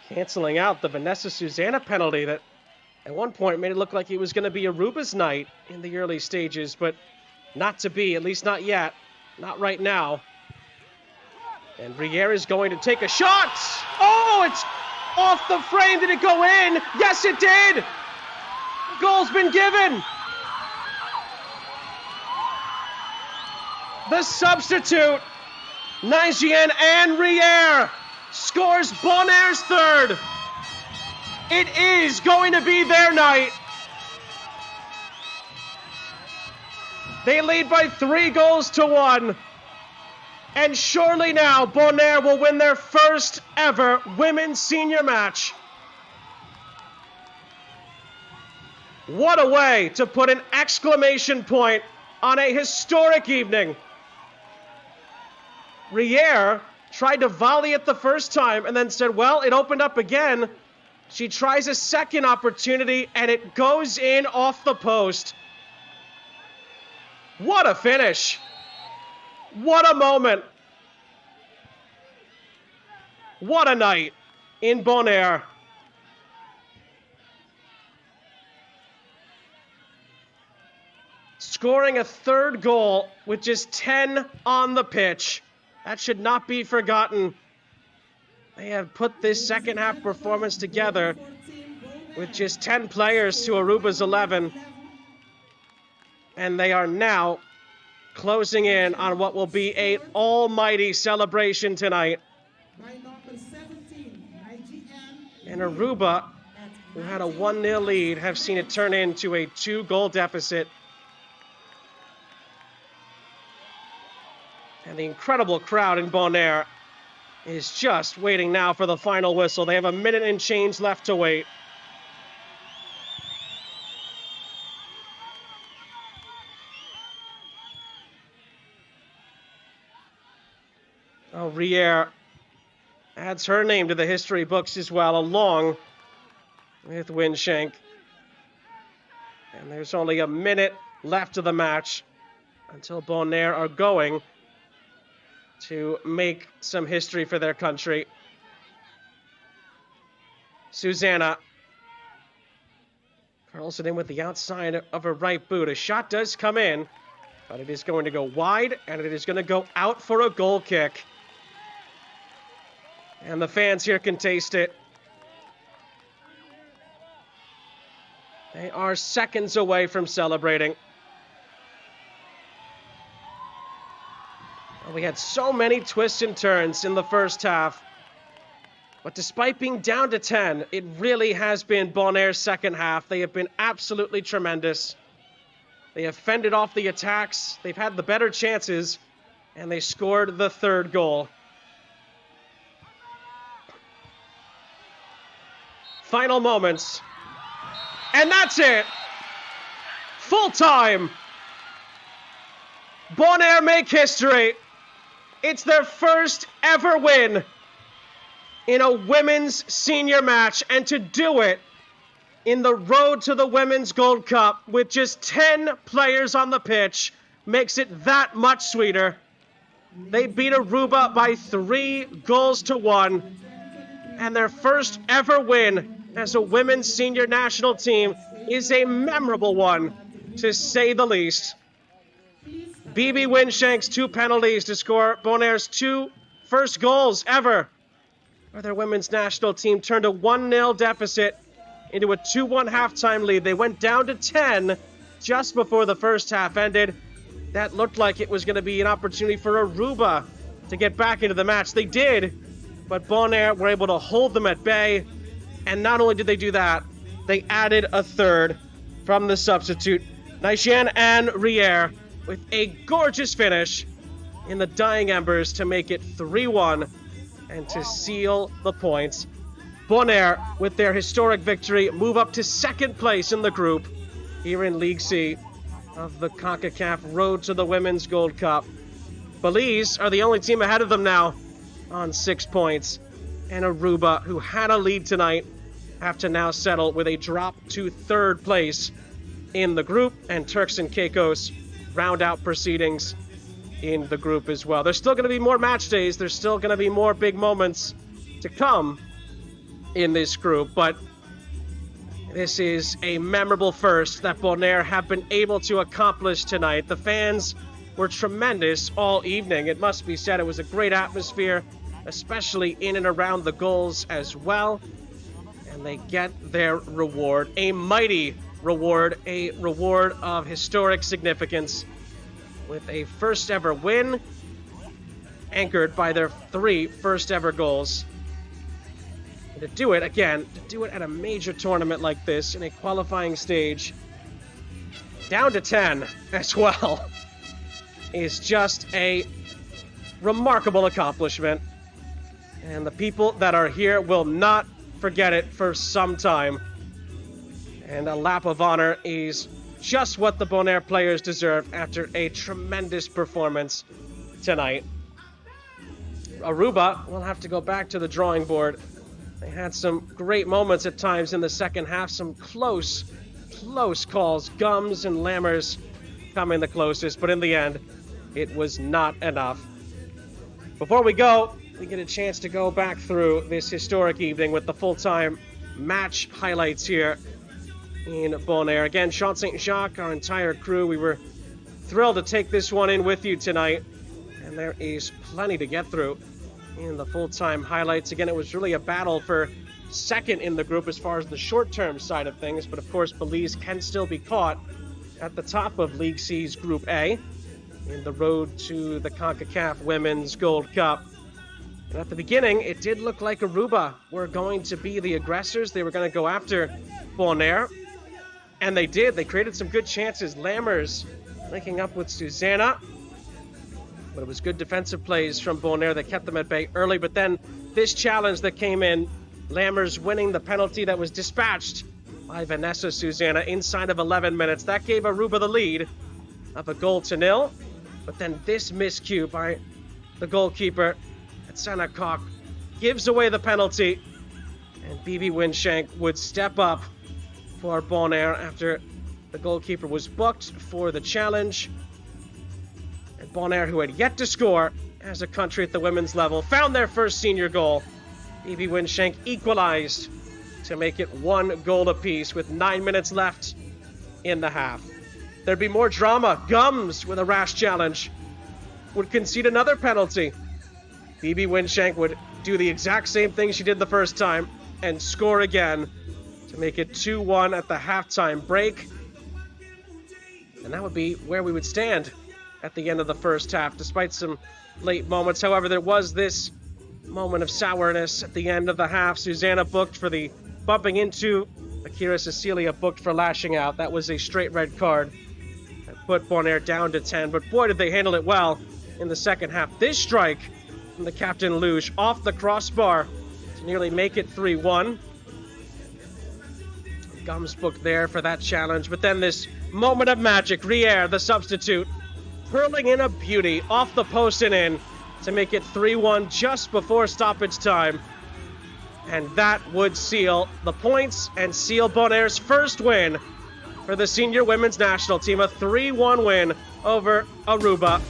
canceling out the Vanessa Susanna penalty that at one point made it look like it was going to be Aruba's night in the early stages, but not to be, at least not yet, not right now. And Briere is going to take a shot. Oh, it's off the frame. Did it go in? Yes, it did. Goal's been given. The substitute, Nigien Henriere, scores Bonaire's 3rd. It is going to be their night. They lead by 3-1. And surely now Bonaire will win their first ever women's senior match. What a way to put an exclamation point on a historic evening. Riere tried to volley it the first time and then said, well, it opened up again. She tries a second opportunity, and it goes in off the post. What a finish. What a moment. What a night in Bonaire. Scoring a 3rd goal with just 10 on the pitch. That should not be forgotten. They have put this second half performance together with just 10 players to Aruba's 11. And they are now closing in on what will be an almighty celebration tonight. And Aruba, who had a 1-0 lead, have seen it turn into a 2-goal deficit. And the incredible crowd in Bonaire is just waiting now for the final whistle. They have a minute and change left to wait. Oh, Riere adds her name to the history books as well, along with Winshank. And there's only a minute left of the match until Bonaire are going to make some history for their country. Susanna curls it in with the outside of her right boot. A shot does come in, but it is going to go wide, and it is going to go out for a goal kick. And the fans here can taste it. They are seconds away from celebrating. We had so many twists and turns in the first half. But despite being down to 10, it really has been Bonaire's second half. They have been absolutely tremendous. They have fended off the attacks. They've had the better chances. And they scored the third goal. Final moments. And that's it. Full time. Bonaire make history. It's their first ever win in a women's senior match, and to do it in the road to the Women's Gold Cup with just 10 players on the pitch makes it that much sweeter. They beat Aruba by 3-1, and their first ever win as a women's senior national team is a memorable one, to say the least. BB Winshank's 2 penalties to score Bonaire's 2 first goals ever, where their women's national team turned a 1-0 deficit into a 2-1 halftime lead. They went down to 10 just before the first half ended. That looked like it was going to be an opportunity for Aruba to get back into the match. They did, but Bonaire were able to hold them at bay. And not only did they do that, they added a third from the substitute, Naishan Ann Rier, with a gorgeous finish in the dying embers to make it 3-1 and to seal the points. Bonaire, with their historic victory, move up to second place in the group here in League C of the Concacaf Road to the Women's Gold Cup. Belize are the only team ahead of them now on 6 points. And Aruba, who had a lead tonight, have to now settle with a drop to third place in the group. And Turks and Caicos round out proceedings in the group as well. There's still going to be more match days. There's still going to be more big moments to come in this group. But this is a memorable first that Bonaire have been able to accomplish tonight. The fans were tremendous all evening. It must be said, it was a great atmosphere, especially in and around the goals as well. And they get their reward, a mighty reward, a reward of historic significance, with a first ever win anchored by their 3 first ever goals. And to do it again, to do it at a major tournament like this in a qualifying stage, down to 10 as well, is just a remarkable accomplishment. And the people that are here will not forget it for some time. And a lap of honor is just what the Bonaire players deserve after a tremendous performance tonight. Aruba will have to go back to the drawing board. They had some great moments at times in the second half, some close calls. Gums and Lammers coming the closest, but in the end, it was not enough. Before we go, we get a chance to go back through this historic evening with the full-time match highlights here in Bonaire. Again, Sean St. Jacques, our entire crew, we were thrilled to take this one in with you tonight. And there is plenty to get through in the full-time highlights. Again, it was really a battle for second in the group as far as the short-term side of things. But of course, Belize can still be caught at the top of League C's Group A in the road to the Concacaf Women's Gold Cup. And at the beginning, it did look like Aruba were going to be the aggressors. They were going to go after Bonaire. And they did. They created some good chances. Lammers linking up with Susanna. But it was good defensive plays from Bonaire that kept them at bay early. But then this challenge that came in, Lammers winning the penalty that was dispatched by Vanessa Susanna inside of 11 minutes. That gave Aruba the lead of 1-0. But then this miscue by the goalkeeper at Sanakok gives away the penalty. And BB Winshank would step up for Bonaire after the goalkeeper was booked for the challenge. And Bonaire, who had yet to score, as a country at the women's level found their first senior goal. Phoebe Winshank equalized to make it 1 goal apiece with 9 minutes left in the half. There'd be more drama. Gums, with a rash challenge, would concede another penalty. Phoebe Winshank would do the exact same thing she did the first time and score again to make it 2-1 at the halftime break. And that would be where we would stand at the end of the first half, despite some late moments. However, there was this moment of sourness at the end of the half. Susanna booked for the bumping into. Akira Cecilia booked for lashing out. That was a straight red card that put Bonaire down to 10. But boy, did they handle it well in the second half. This strike from the captain Luge off the crossbar to nearly make it 3-1. Gums booked there for that challenge. But then this moment of magic. Rier, the substitute, hurling in a beauty off the post and in to make it 3-1 just before stoppage time. And that would seal the points and seal Bonaire's first win for the senior women's national team. A 3-1 win over Aruba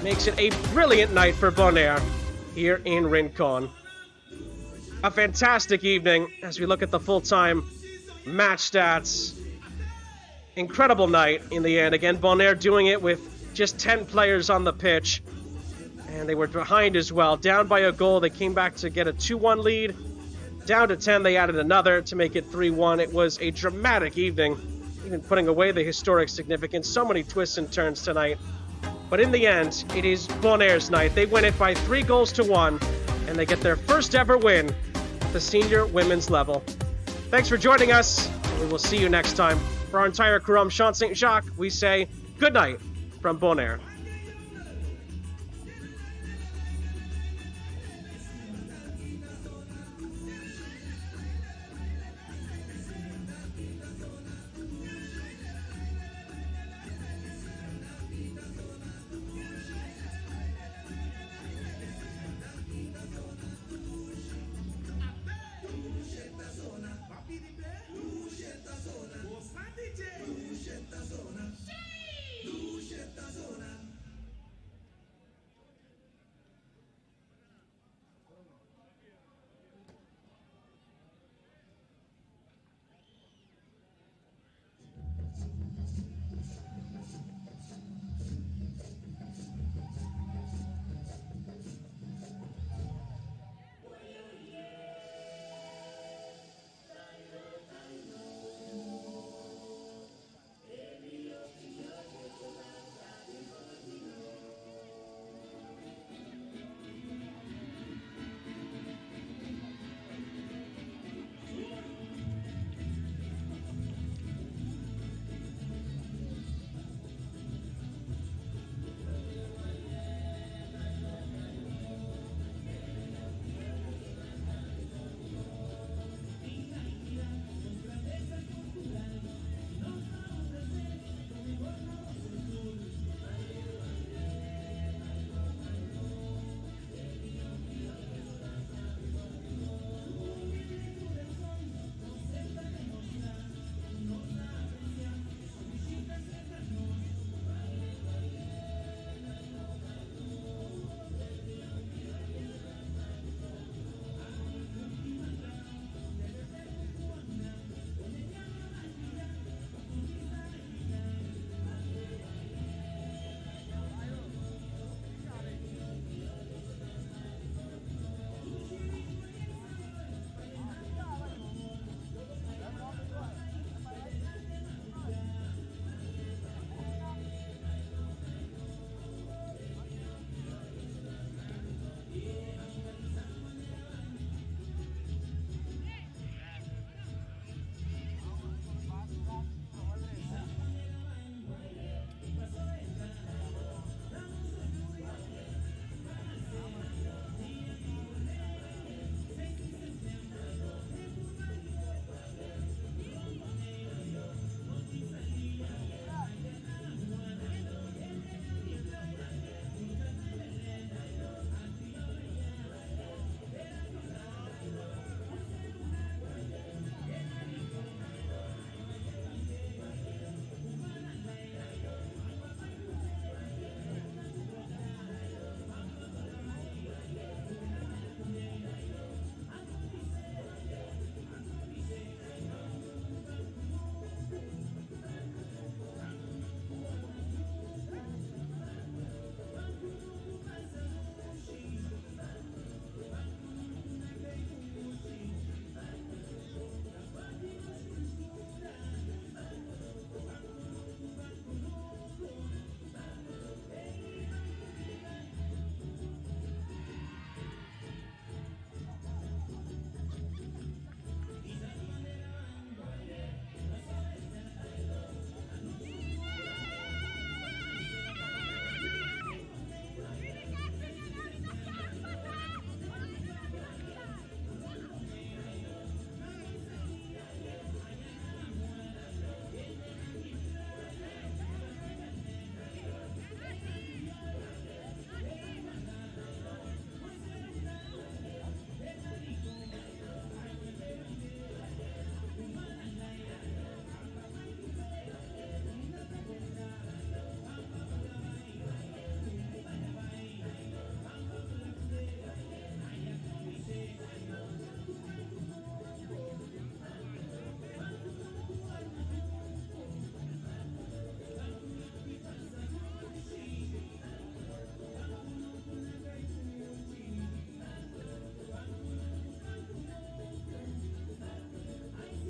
makes it a brilliant night for Bonaire here in Rincon. A fantastic evening as we look at the full-time match stats. Incredible night in the end. Again, Bonaire doing it with just 10 players on the pitch. And they were behind as well. Down by a goal, they came back to get a 2-1 lead. Down to 10, they added another to make it 3-1. It was a dramatic evening, even putting away the historic significance. So many twists and turns tonight. But in the end, it is Bonaire's night. They win it by 3-1, and they get their first ever win at the senior women's level. Thanks for joining us. We will see you next time. For our entire crew, I'm Sean St. Jacques. We say good night from Bonaire.